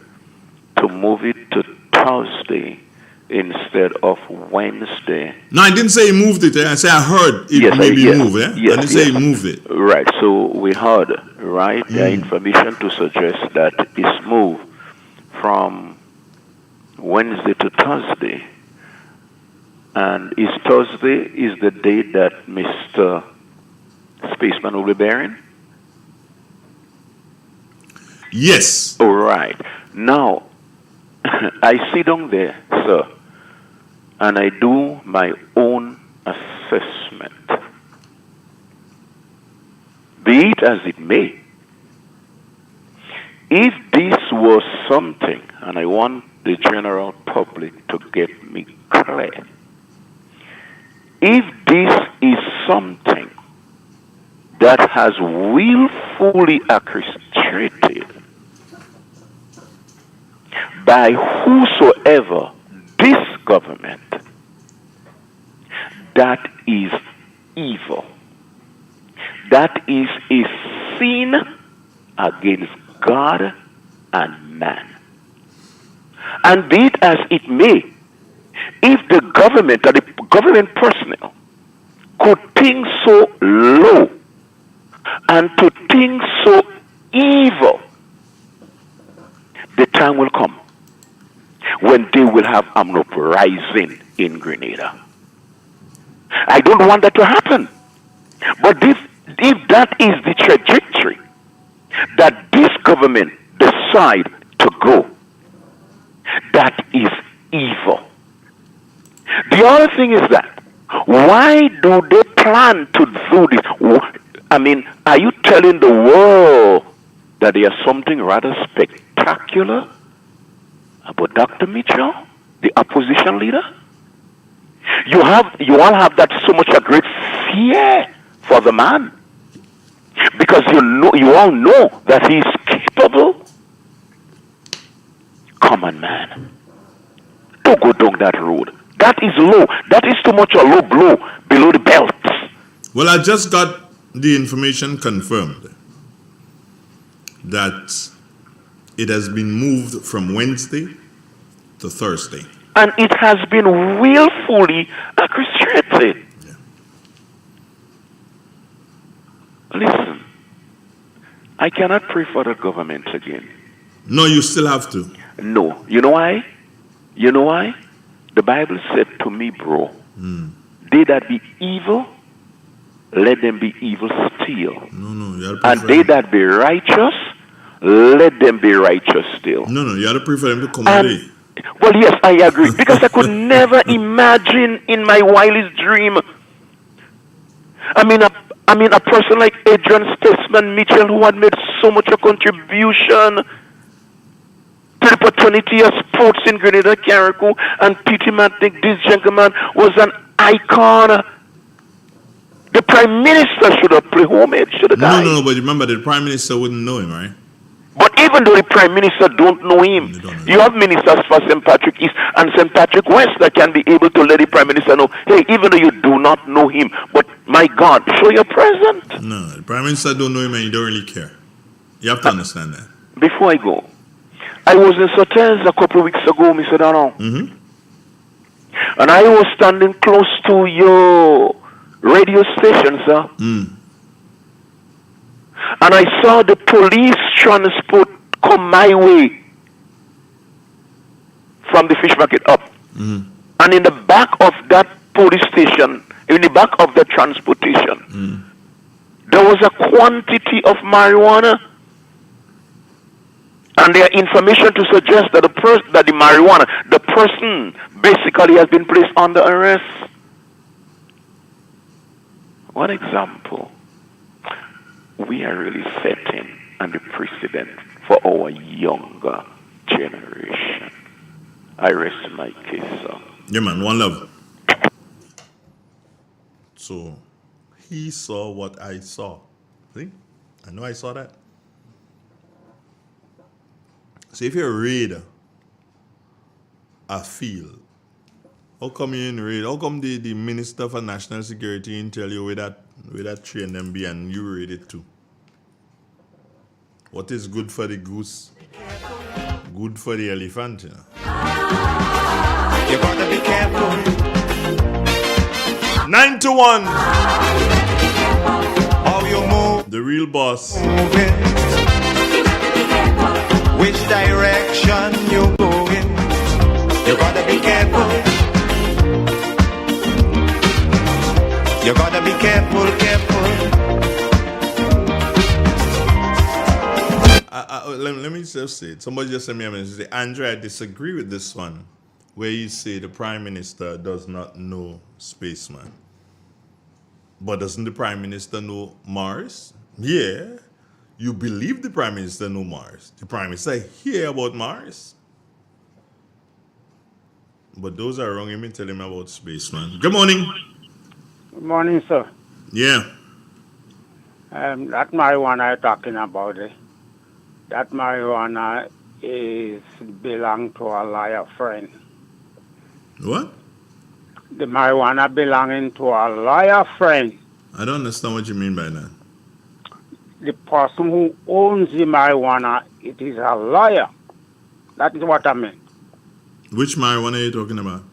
to move it to Thursday instead of Wednesday. No, I didn't say he moved it. I said I heard it moved. I didn't say he moved it. Right. So we heard, right, the information to suggest that it's moved from Wednesday to Thursday. And is Thursday is the day that Mr. Spaceman will be bearing? Yes. All right. Now, I sit down there, sir, and I do my own assessment. Be it as it may, if this was something, and I want the general public to get me clear, if this is something that has willfully orchestrated by whosoever this government, that is evil. That is a sin against God and man. And be it as it may, if the government or the government personnel could think so low and to things so evil, the time will come when they will have an uprising in Grenada. I don't want that to happen. But if that is the trajectory that this government decide to go, that is evil. The other thing is that, why do they plan to do this? I mean, are you telling the world that there's something rather spectacular about Dr. Mitchell, the opposition leader? You all have that so much a great fear for the man, because you all know that he's capable. Come on, man. Don't go down that road. That is low. That is too much a low blow below the belt. Well, I just got the information confirmed that it has been moved from Wednesday to Thursday. And it has been willfully orchestrated. Yeah. Listen, I cannot pray for the government again. No, you still have to. No. You know why? You know why? The Bible said to me, bro, they that be evil, let them be evil still. No, you gotta pray and for they them. that be righteous, let them be righteous still. No, you gotta pray for them to come today. Well, yes, I agree. Because I could never imagine in my wildest dream. I mean, a person like Adrian Statesman Mitchell, who had made so much a contribution to the opportunity of sports in Grenada, Carriacou, and Peter Matnick, this gentleman was an icon. The Prime Minister should have paid homage to the guy. No, but remember, the Prime Minister wouldn't know him, right? But even though the Prime Minister don't know him, you have ministers for St. Patrick East and St. Patrick West that can be able to let the Prime Minister know, hey, even though you do not know him, but my God, show your presence. No, the Prime Minister don't know him and you don't really care. You have to understand that. Before I go, I was in Sotez a couple of weeks ago, Mr. Donald. Mm-hmm. And I was standing close to your radio station, sir. And I saw the police transport come my way from the fish market up. And in the back of that police station, in the back of the transportation, there was a quantity of marijuana. And there are information to suggest that the person basically has been placed under arrest. One example. We are really setting the precedent for our younger generation. I rest my case, sir. Yeah, man, one love. So, he saw what I saw. See? I know I saw that. So if you're a raider, a field, how come you in raid? How come the Minister for National Security didn't tell you where that train them be and you raid it too? What is good for the goose? Good for the elephant, you know. You gotta be careful. 9 to 1. How you move. The real boss. Which direction you going? You gotta be careful. You gotta be careful. Let me just say it. Somebody just sent me a message. Say, Andrew, I disagree with this one, where you say the Prime Minister does not know spaceman. But doesn't the Prime Minister know Mars? Yeah. You believe the Prime Minister know Mars. The Prime Minister hear about Mars. But those are wrong. You mean tell him about spaceman. Good morning. Good morning, sir. Yeah. That marijuana you're talking about, that marijuana belong to a lawyer friend. What? The marijuana belonging to a lawyer friend. I don't understand what you mean by that. The person who owns the marijuana, it is a lawyer. That is what I meant. Which marijuana are you talking about?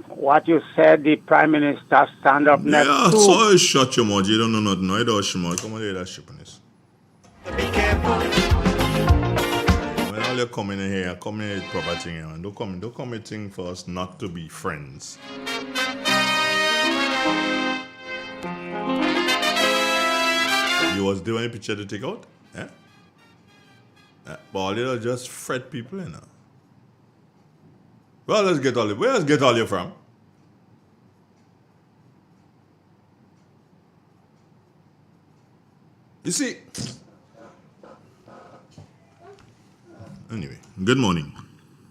What you said, the Prime Minister stand up next to. Yeah, so shut your mouth. You don't know nothing. I don't shut your mouth. Come on, that's shipping this. you're coming in here, coming in with proper thing, and don't come with thing for us not to be friends. You was doing a picture to take out? Yeah? But all you just fret people, you know. Well, let's get all you from? You see, anyway, good morning.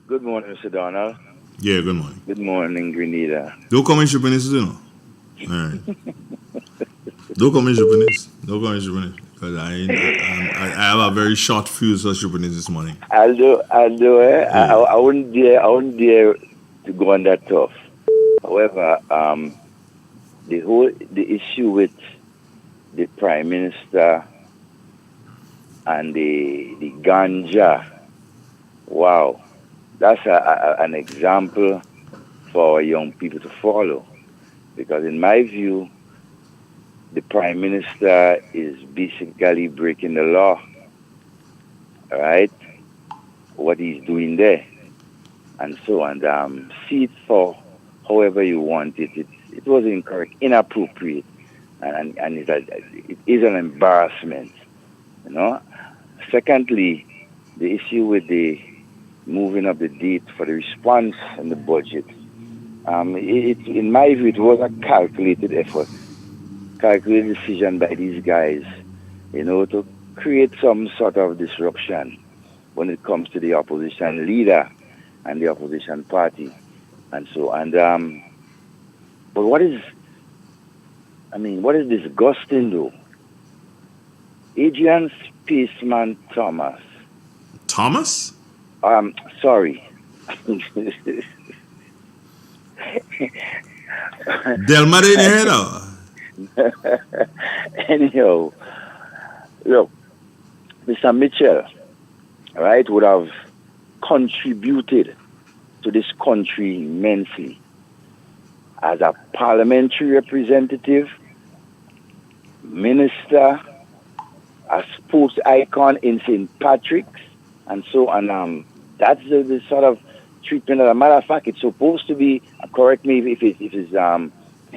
Good morning, Mr. Donald. Yeah, good morning. Good morning, Grenada. Don't come in Japanese, you know. All right. Don't come in Japanese. Don't come in Japanese. Because I have a very short fuse for Japanese this morning. I'll do it. Yeah. I wouldn't dare to go on that tough. However, the issue with the Prime Minister and the ganja, wow, that's an example for our young people to follow. Because in my view, the Prime Minister is basically breaking the law, right? What he's doing there. And so, and see it for however you want it. It was incorrect, inappropriate, and it is an embarrassment, you know. Secondly, the issue with the moving of the date for the response in the budget. In my view, it was a calculated effort, calculated decision by these guys, you know, to create some sort of disruption when it comes to the opposition leader and the opposition party, and so. And but what is disgusting though? Adrian Spaceman Thomas. Thomas? Sorry. Delma in your head out. Anyhow, look, Mr. Mitchell, right, would have contributed to this country immensely as a parliamentary representative, minister, a sports icon in St. Patrick's, and so on. That's the sort of treatment. As a matter of fact, it's supposed to be. Correct me if it's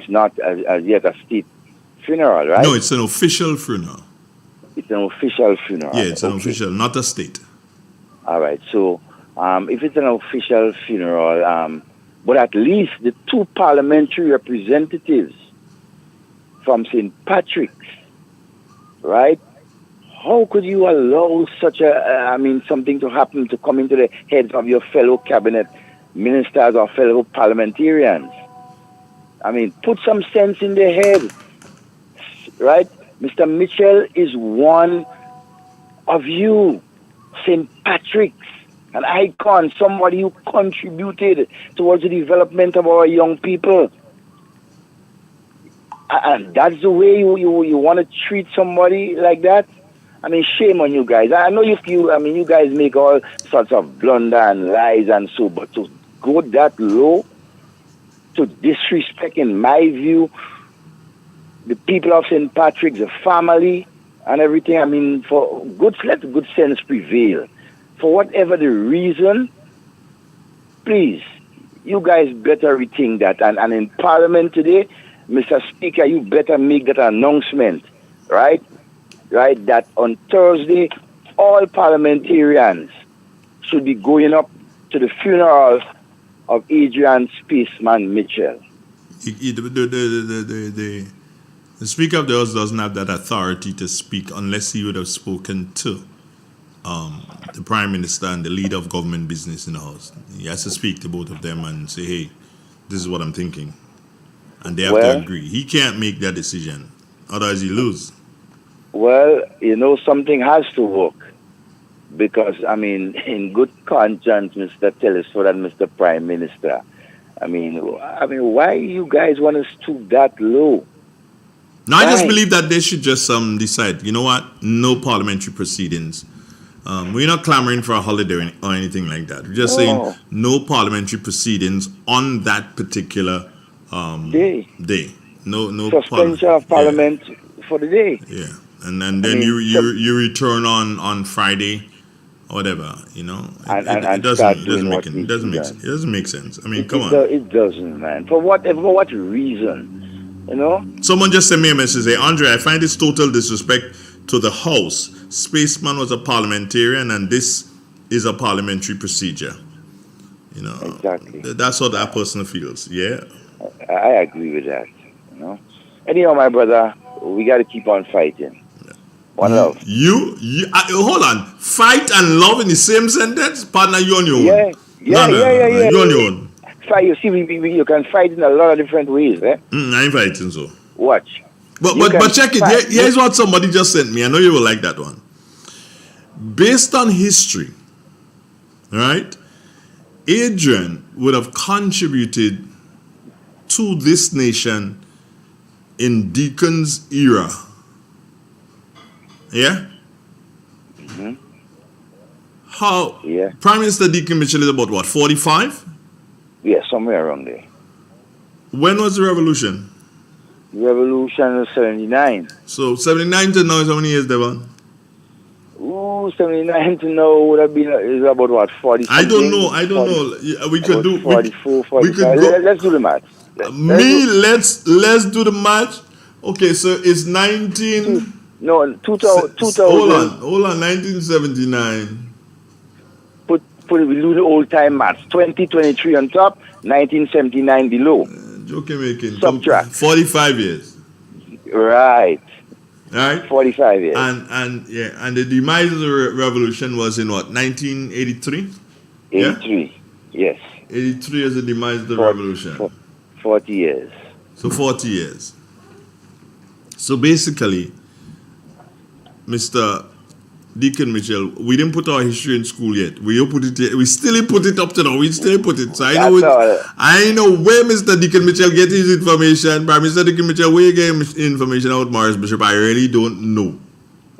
not as yet a state funeral, right? No, it's an official funeral. It's an official funeral. Yeah, it's an official, not a state. All right. So, if it's an official funeral, but at least the two parliamentary representatives from St. Patrick's, right? How could you allow such something to happen, to come into the heads of your fellow cabinet ministers or fellow parliamentarians? I mean, put some sense in their head, right? Mr. Mitchell is one of you, St. Patrick's, an icon, somebody who contributed towards the development of our young people. And that's the way you want to treat somebody like that? I mean, shame on you guys. I know you guys make all sorts of blunder and lies and so, but to go that low, to disrespect, in my view, the people of St. Patrick's, the family, and everything, I mean, let good sense prevail. For whatever the reason, please, you guys better rethink that. And in Parliament today, Mr. Speaker, you better make that announcement, right? Right, that on Thursday, all parliamentarians should be going up to the funeral of Adrian Spaceman Mitchell. The Speaker of the House doesn't have that authority to speak unless he would have spoken to the Prime Minister and the leader of government business in the House. He has to speak to both of them and say, hey, this is what I'm thinking. And they have to agree. He can't make that decision, otherwise he loses. Well, something has to work. Because, I mean, in good conscience, Mr. Telesford and Mr. Prime Minister, I mean, why you guys want to stoop that low? No, I just believe that they should just decide, you know what, no parliamentary proceedings. We're not clamoring for a holiday or anything like that. We're just saying no parliamentary proceedings on that particular day. No suspension of parliament for the day. Yeah. And then you return on Friday or whatever, you know. And It start doesn't doing make what needs to be done. it doesn't make sense. I mean, It, come it, on. do- it doesn't, man. For what reason? You know? Someone just sent me a message. Say, Andre, I find this total disrespect to the House. Spaceman was a parliamentarian, and this is a parliamentary procedure. You know, exactly. That's what that person feels. Yeah, I agree with that. You know. Anyhow, my brother, we got to keep on fighting. One love. You hold on. Fight and love in the same sentence, partner. You on your own. Yeah. You on your own. Fight. You see, you can fight in a lot of different ways, eh? I ain't fighting so. Watch. But check it. Here's what somebody just sent me. I know you will like that one. Based on history, right? Adrian would have contributed to this nation in Deacon's era. Yeah? Mm-hmm. How? Yeah. Prime Minister Deacon Mitchell is about what, 45? Yeah, somewhere around there. When was the revolution? Revolution was 79. So 79 to now is how many years, Devon? Ooh, 79 to now would have been is about what, 40? I don't know. Yeah, we could do 44, 45. We could go, let's do the math. Let's do the math. Okay, so it's 19. No, 2000. Hold on. 1979. Put it, we do the old time maths. 2023 on top, 1979 below. Joking making. Subtract. 45 years. Right. 45 years. And the demise of the revolution was in what, 1983? 83. Yes. 83 is the demise of the revolution. 40 years. So 40 years. So basically, Mr. Deacon Mitchell, we didn't put our history in school yet. We still put it up to now. We still put it. So I know where Mr. Deacon Mitchell get his information. But Mr. Deacon Mitchell, where you get his information about Morris Bishop, I really don't know.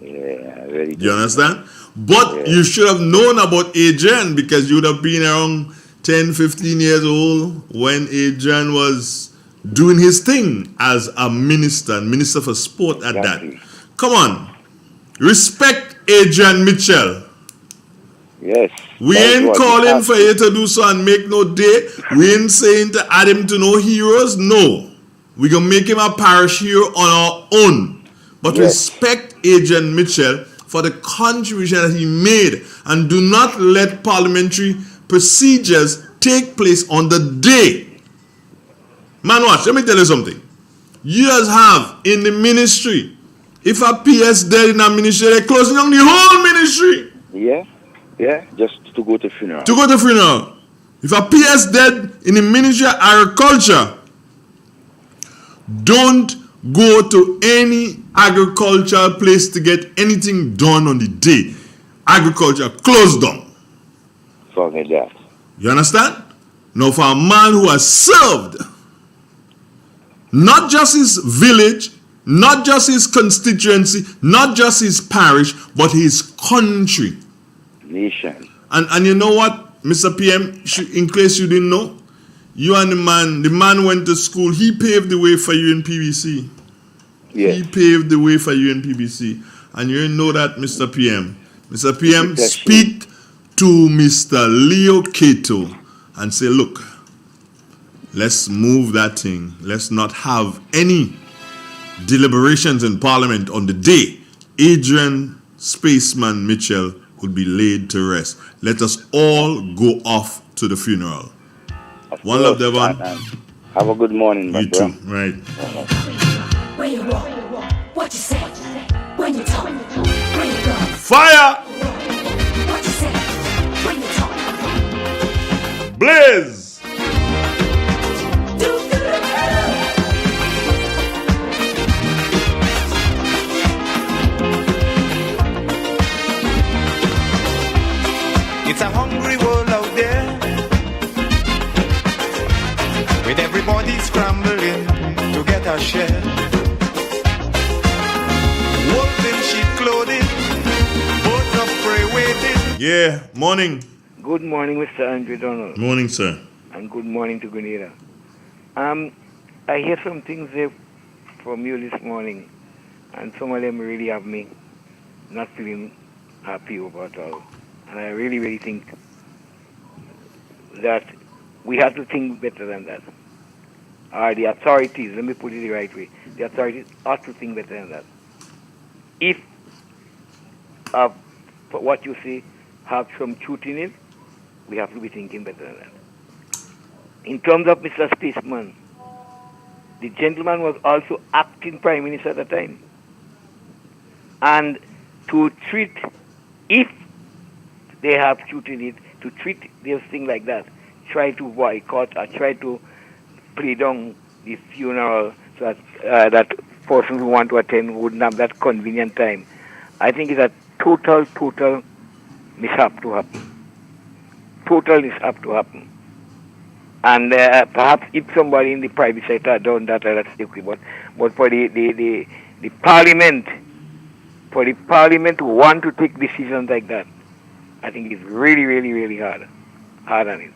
Yeah, I really don't. You understand? But you should have known about Adrian because you would have been around 10, 15 years old when Adrian was doing his thing as a minister for sport at that. Come on. Respect Adrian Mitchell. Yes. We ain't calling for you to do so and make no day. We ain't saying to add him to no heroes. No. We're going to make him a parish hero on our own. But respect Adrian Mitchell for the contribution that he made. And do not let parliamentary procedures take place on the day. Man, watch. Let me tell you something. You guys have in the ministry, if a PS dead in a ministry, they're closing down the whole ministry. Yeah, just to go to funeral. If a PS dead in the ministry of agriculture, don't go to any agricultural place to get anything done on the day. Agriculture closed down. Forget that. You understand? Now for a man who has served not just his village, not just his constituency, not just his parish, but his country. Nation. And you know what, Mr. PM, in case you didn't know, you and the man went to school. He paved the way for you in PBC. Yes. He paved the way for you in PBC. And you didn't know that, Mr. PM. Mr. PM, speak to Mr. Leo Cato and say, look, let's move that thing. Let's not have any deliberations in Parliament on the day Adrian Spaceman Mitchell would be laid to rest. Let us all go off to the funeral. One love, Devon. Have a good morning, my brother. You too, right. When you walk, what you say? When you talk, when you go. Fire! What you say? When you talk. Blaze! It's a hungry world out there, with everybody scrambling to get a share. Wolves in sheep clothing, birds of prey waiting. Yeah, morning. Good morning, Mr. Andrew Donald. Morning, sir. And good morning to Grenada. I hear some things there from you this morning, and some of them really have me not feeling happy about all. And I really, really think that we have to think better than that. Or the authorities, let me put it the right way, the authorities ought to think better than that. If what you say have some truth in it, we have to be thinking better than that. In terms of Mr. Spaceman, the gentleman was also acting Prime Minister at the time. And to treat, if they have truth in it, to treat this thing like that, try to boycott or try to play down the funeral so that that person who want to attend wouldn't have that convenient time. I think it's a total mishap to happen. Total mishap to happen. And perhaps if somebody in the private sector had done that, that's okay. But for the parliament, for the parliament to want to take decisions like that, I think it's really hard on it.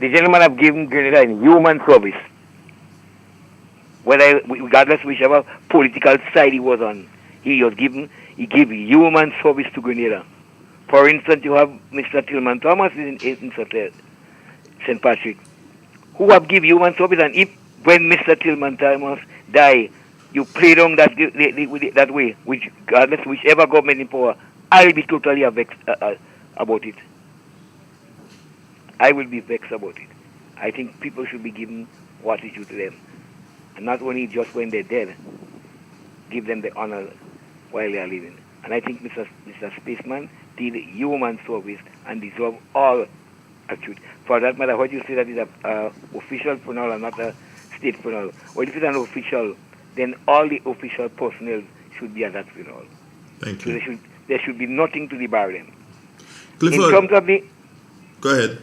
The gentleman have given Grenada in human service, regardless whichever political side he was on, he gave human service to Grenada. For instance, you have Mr. Tillman Thomas in St. Patrick, who have given human service, and if when Mr. Tillman Thomas die, you play down that way, regardless whichever government in power, I'll be totally vexed about it. I will be vexed about it. I think people should be given what is due to them. And not only just when they're dead, give them the honor while they are living. And I think Mr. Spaceman did human service and deserve all attribute. For that matter, what you say that is an official funeral and not a state funeral. Well, if it's an official, then all the official personnel should be at that funeral. Thank you. So there should be nothing to debar them. Clifford, in terms of the... Go ahead.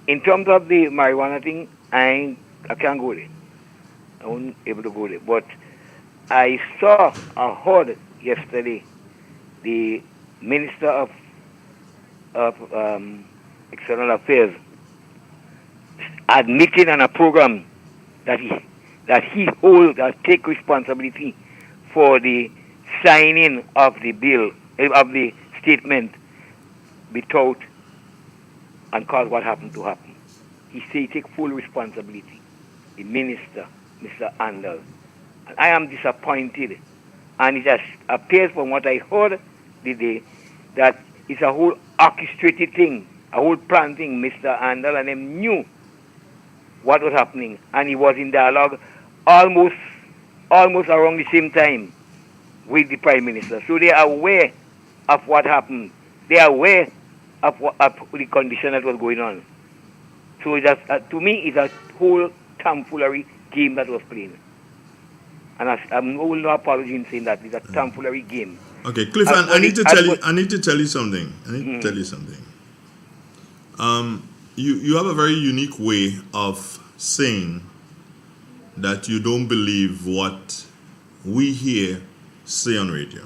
In terms of the marijuana thing, I can't go there. I wasn't able to go there. But I heard yesterday the Minister of External Affairs admitting on a program that he holds or take responsibility for the signing of the bill, of the statement without and cause what happened to happen. He say he take full responsibility. The minister, Mr. Andal. And I am disappointed. And it just appears from what I heard today that it's a whole orchestrated thing, a whole plan thing. Mr. Andal and them knew what was happening. And he was in dialogue almost around the same time with the Prime Minister. So they are aware of what happened. They are aware of the condition that was going on. So to me, it's a whole tomfoolery game that was playing. And I'm no apology in saying that it's a tomfoolery game. Okay, Clifford, I need to tell you something. You have a very unique way of saying that you don't believe what we here say on radio.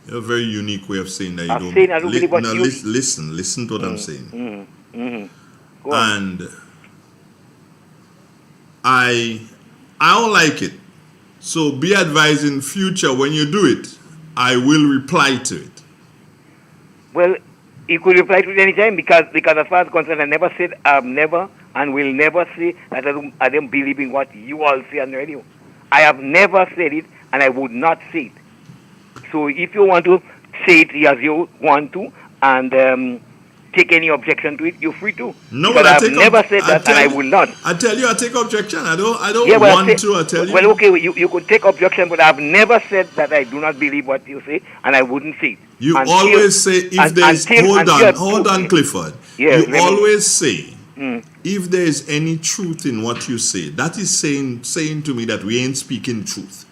You have a very unique way of saying that you don't believe what you... Listen to what I'm saying. And I don't like it. So be advised in future when you do it, I will reply to it. Well, you could reply to it anytime because as far as concerned, I never said I've never and will never say that I don't believe in what you all say on the radio. I have never said it and I would not say it. So if you want to say it as you want to and take any objection to it, you're free to. No, but I've never said that and I will not. I tell you, I take objection. I don't want to. I tell you. Well, okay, you could take objection, but I've never said that I do not believe what you say and I wouldn't say it. You always say if there is... Hold on, Clifford. Yes, you always say if there is any truth in what you say. That is saying to me that we ain't speaking truth.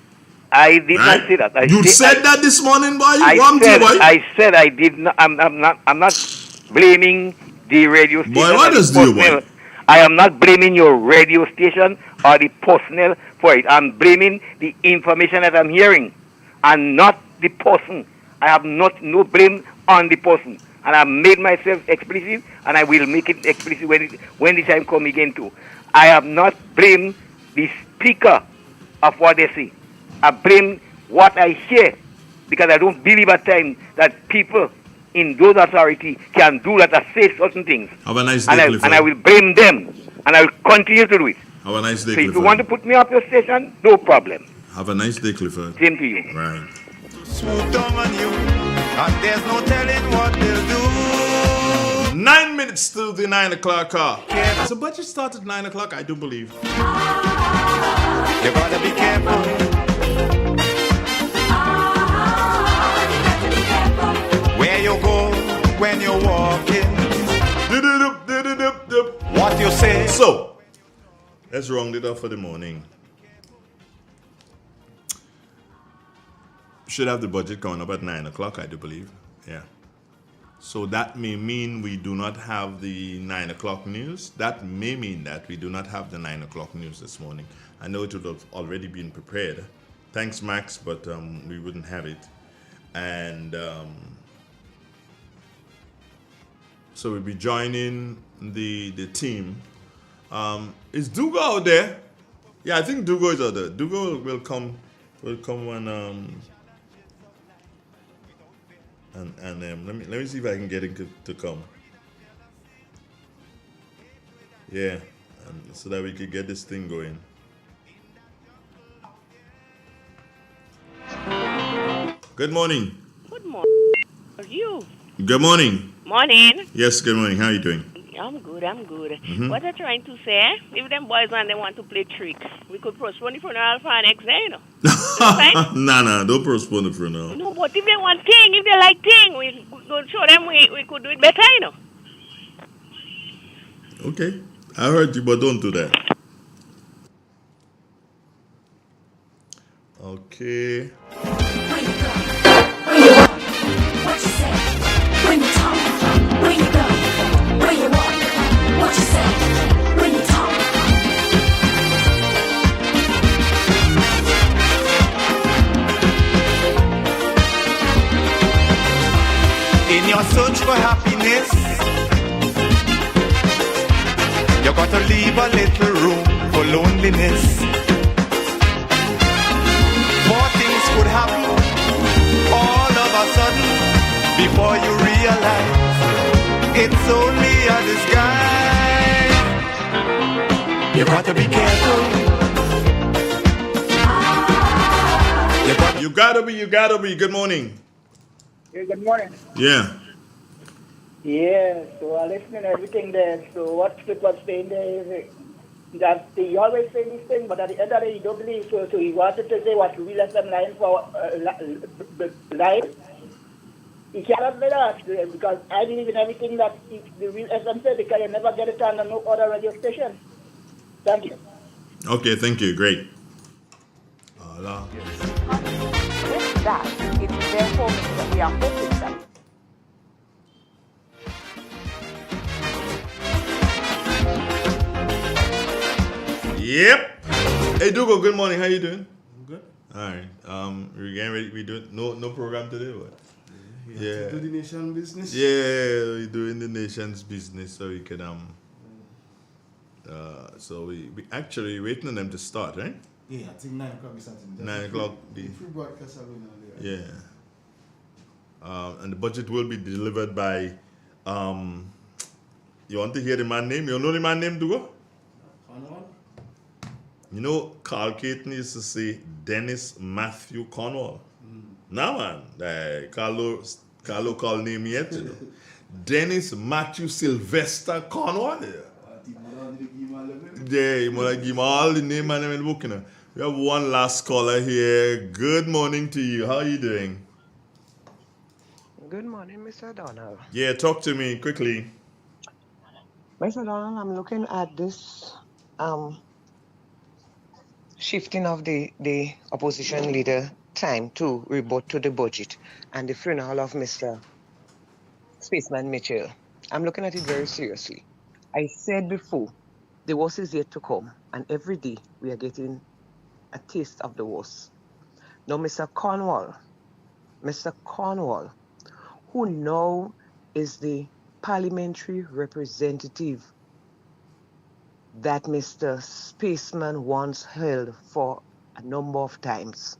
I did not say that. You said that this morning, boy. I said I did not. I'm not blaming the radio station. Boy, what does do, boy? I am not blaming your radio station or the personnel for it. I'm blaming the information that I'm hearing, and not the person. I have no blame on the person, and I've made myself explicit, and I will make it explicit when the time comes again too. I have not blamed the speaker of what they say. I blame what I hear because I don't believe at times that people in those authority can do that or say certain things. Have a nice And day, I, Clifford. and I will blame them. And I will continue to do it. Have a nice day, So if Clifford. you want to put me up your station, no problem. Have a nice day, Clifford. Same to you. Right. Swoop down on you, and there's no telling what they'll do. 9 minutes to the 9 o'clock hour. So budget starts at 9 o'clock, I do believe. You gotta be careful. Where you go when you're walking. What you say. So, let's round it up for the morning. Should have the budget coming up at 9 o'clock, I do believe. Yeah. So that may mean we do not have the 9 o'clock news. That may mean that we do not have the 9 o'clock news this morning. I know it would have already been prepared. Thanks, Max, but we wouldn't have it. And so we'll be joining the team. Is Dugo out there? Yeah, I think Dugo is out there. Dugo will come and let me see if I can get him to come. Yeah, so that we could get this thing going. Good morning. Good morning. How are you? Good morning. Morning. Yes, good morning. How are you doing? I'm good. Mhm. What I'm trying to say, if them boys and they want to play tricks, we could postpone the funeral for next day, you know. Nah, don't postpone it for now. No, but if they want thing, if they like thing, we could show them we could do it better, you know. Okay, I heard you, but don't do that. Okay. What you say? When you talk, where you go, where you walk. What you say? When you talk. In your search for happiness, you gotta leave a little room for loneliness. More things could happen all of a sudden before you realize it's only a disguise. You gotta be careful. You gotta be. Good morning. Hey, good morning. Yeah. Yeah, so I listen to everything there. So what Skip was saying there is that he always say this thing, but at the end of the day, he don't believe. So he wanted to say what Real FM line for live. He cannot be that because I believe in everything that the Real FM said because you never get it on no other radio station. Thank you. Okay, thank you. Great. With that, it therefore means that we are hoping that Yep. Hey, Dugo, good morning. How you doing? Good. All right. We're getting ready. We doing no program today, what? Yeah. Do the nation business. Yeah, we're doing the nation's business, so we can so we actually waiting on them to start, right? Yeah, I think 9 o'clock is starting. 9 o'clock. The free broadcast are going on there. Yeah. And the budget will be delivered by you want to hear the man name? You know the man name, Dugo? You know, Carl Caton used to say Dennis Matthew Cornwall. Now, man, Carlo call name yet, you know. Dennis Matthew Sylvester Cornwall. Yeah, you might give him all the name and the book, you know. We have one last caller here. Good morning to you. How are you doing? Good morning, Mr. Donald. Yeah, talk to me quickly. Mr. Donald, I'm looking at this shifting of the opposition leader time to rebut to the budget and the funeral of Mr. Spaceman Mitchell. I'm looking at it very seriously. I said before, the worst is yet to come, and every day we are getting a taste of the worst. Now, Mr. Cornwall, who now is the parliamentary representative that Mr. Spaceman once held for a number of times.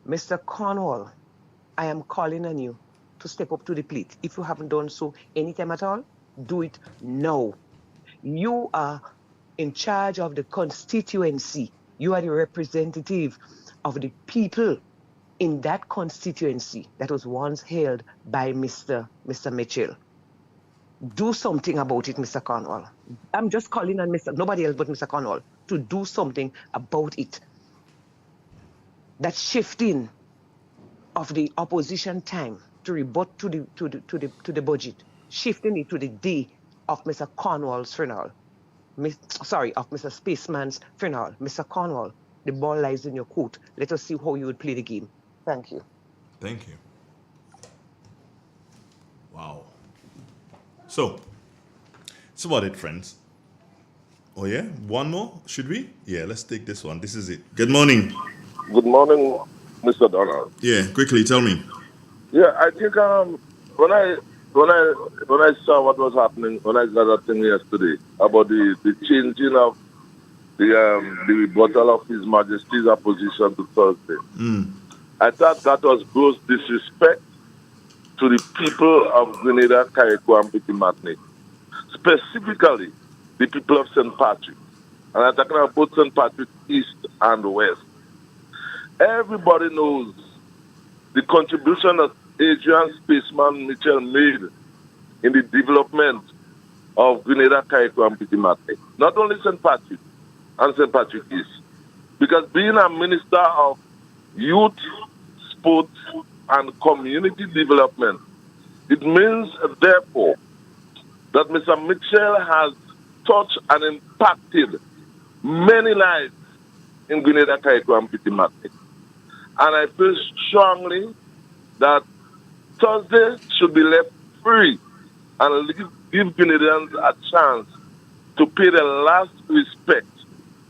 Mr. Cornwall, I am calling on you to step up to the plate. If you haven't done so anytime at all, do it now. You are in charge of the constituency. You are the representative of the people in that constituency that was once held by Mr. Mitchell. Do something about it, Mr. Cornwall. I'm just calling on nobody else but Mr. Cornwall to do something about it. That shifting of the opposition time to rebut to the budget, shifting it to the day of Mr. Cornwall's funeral. Of Mr. Spaceman's funeral. Mr. Cornwall, the ball lies in your court. Let us see how you would play the game. Thank you. Thank you. Wow. So, that's about it, friends. Oh, yeah? One more? Should we? Yeah, let's take this one. This is it. Good morning. Good morning, Mr. Donald. Yeah, quickly, tell me. Yeah, I think when I saw what was happening, when I got that thing yesterday about the changing of the rebuttal of His Majesty's opposition to Thursday, I thought that was gross disrespect to the people of Grenada, Carriacou, and Petit Martinique, specifically the people of St. Patrick. And I'm talking about both St. Patrick East and West. Everybody knows the contribution that Adrian Spaceman Mitchell made in the development of Grenada, Carriacou, and Petit Martinique. Not only St. Patrick and St. Patrick East. Because being a minister of youth, sports, and community development, it means, therefore, that Mr. Mitchell has touched and impacted many lives in Grenada, Carriacou, and Petit Martinique. And I feel strongly that Thursday should be left free and give Grenadians a chance to pay the last respect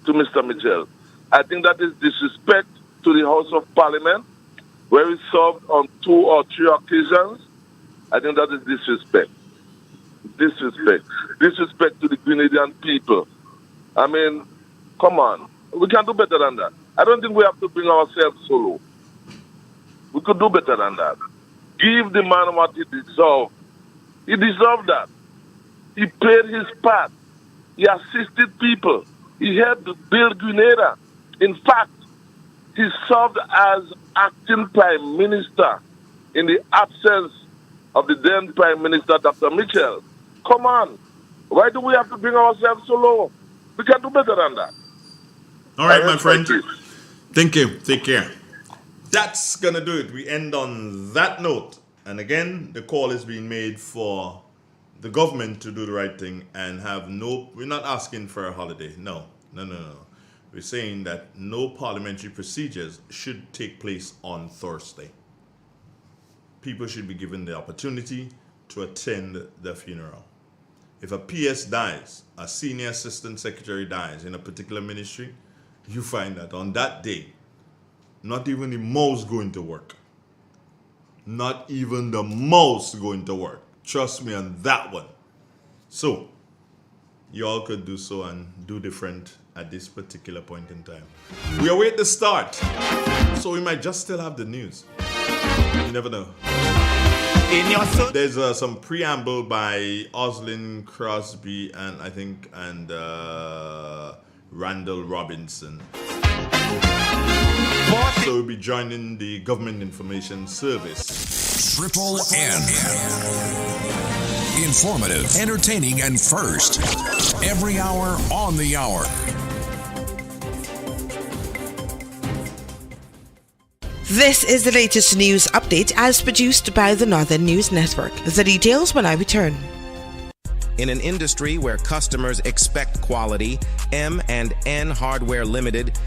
to Mr. Mitchell. I think that is disrespect to the House of Parliament, where he served on 2 or 3 occasions. I think that is disrespect. Disrespect to the Grenadian people. I mean, come on. We can do better than that. I don't think we have to bring ourselves so low. We could do better than that. Give the man what he deserved. He deserved that. He played his part. He assisted people. He helped build Grenada. In fact, he served as acting Prime Minister in the absence of the then Prime Minister, Dr. Mitchell. Come on. Why do we have to bring ourselves so low? We can do better than that. All right, my friend. Thank you. Take care. That's going to do it. We end on that note. And again, the call is being made for the government to do the right thing and have we're not asking for a holiday. No. We're saying that no parliamentary procedures should take place on Thursday. People should be given the opportunity to attend the funeral. If a PS dies, a senior assistant secretary dies in a particular ministry, you find that on that day, not even the mouse going to work. Not even the mouse going to work. Trust me on that one. So, you all could do so and do different at this particular point in time. We await the start, so we might just still have the news. You never know. There's some preamble by Oslin Crosby and Randall Robinson. So we'll be joining the Government Information Service. Triple N. Informative, entertaining, and first. Every hour on the hour. This is the latest news update as produced by the Northern News Network. The details when I return. In an industry where customers expect quality, M&N Hardware Limited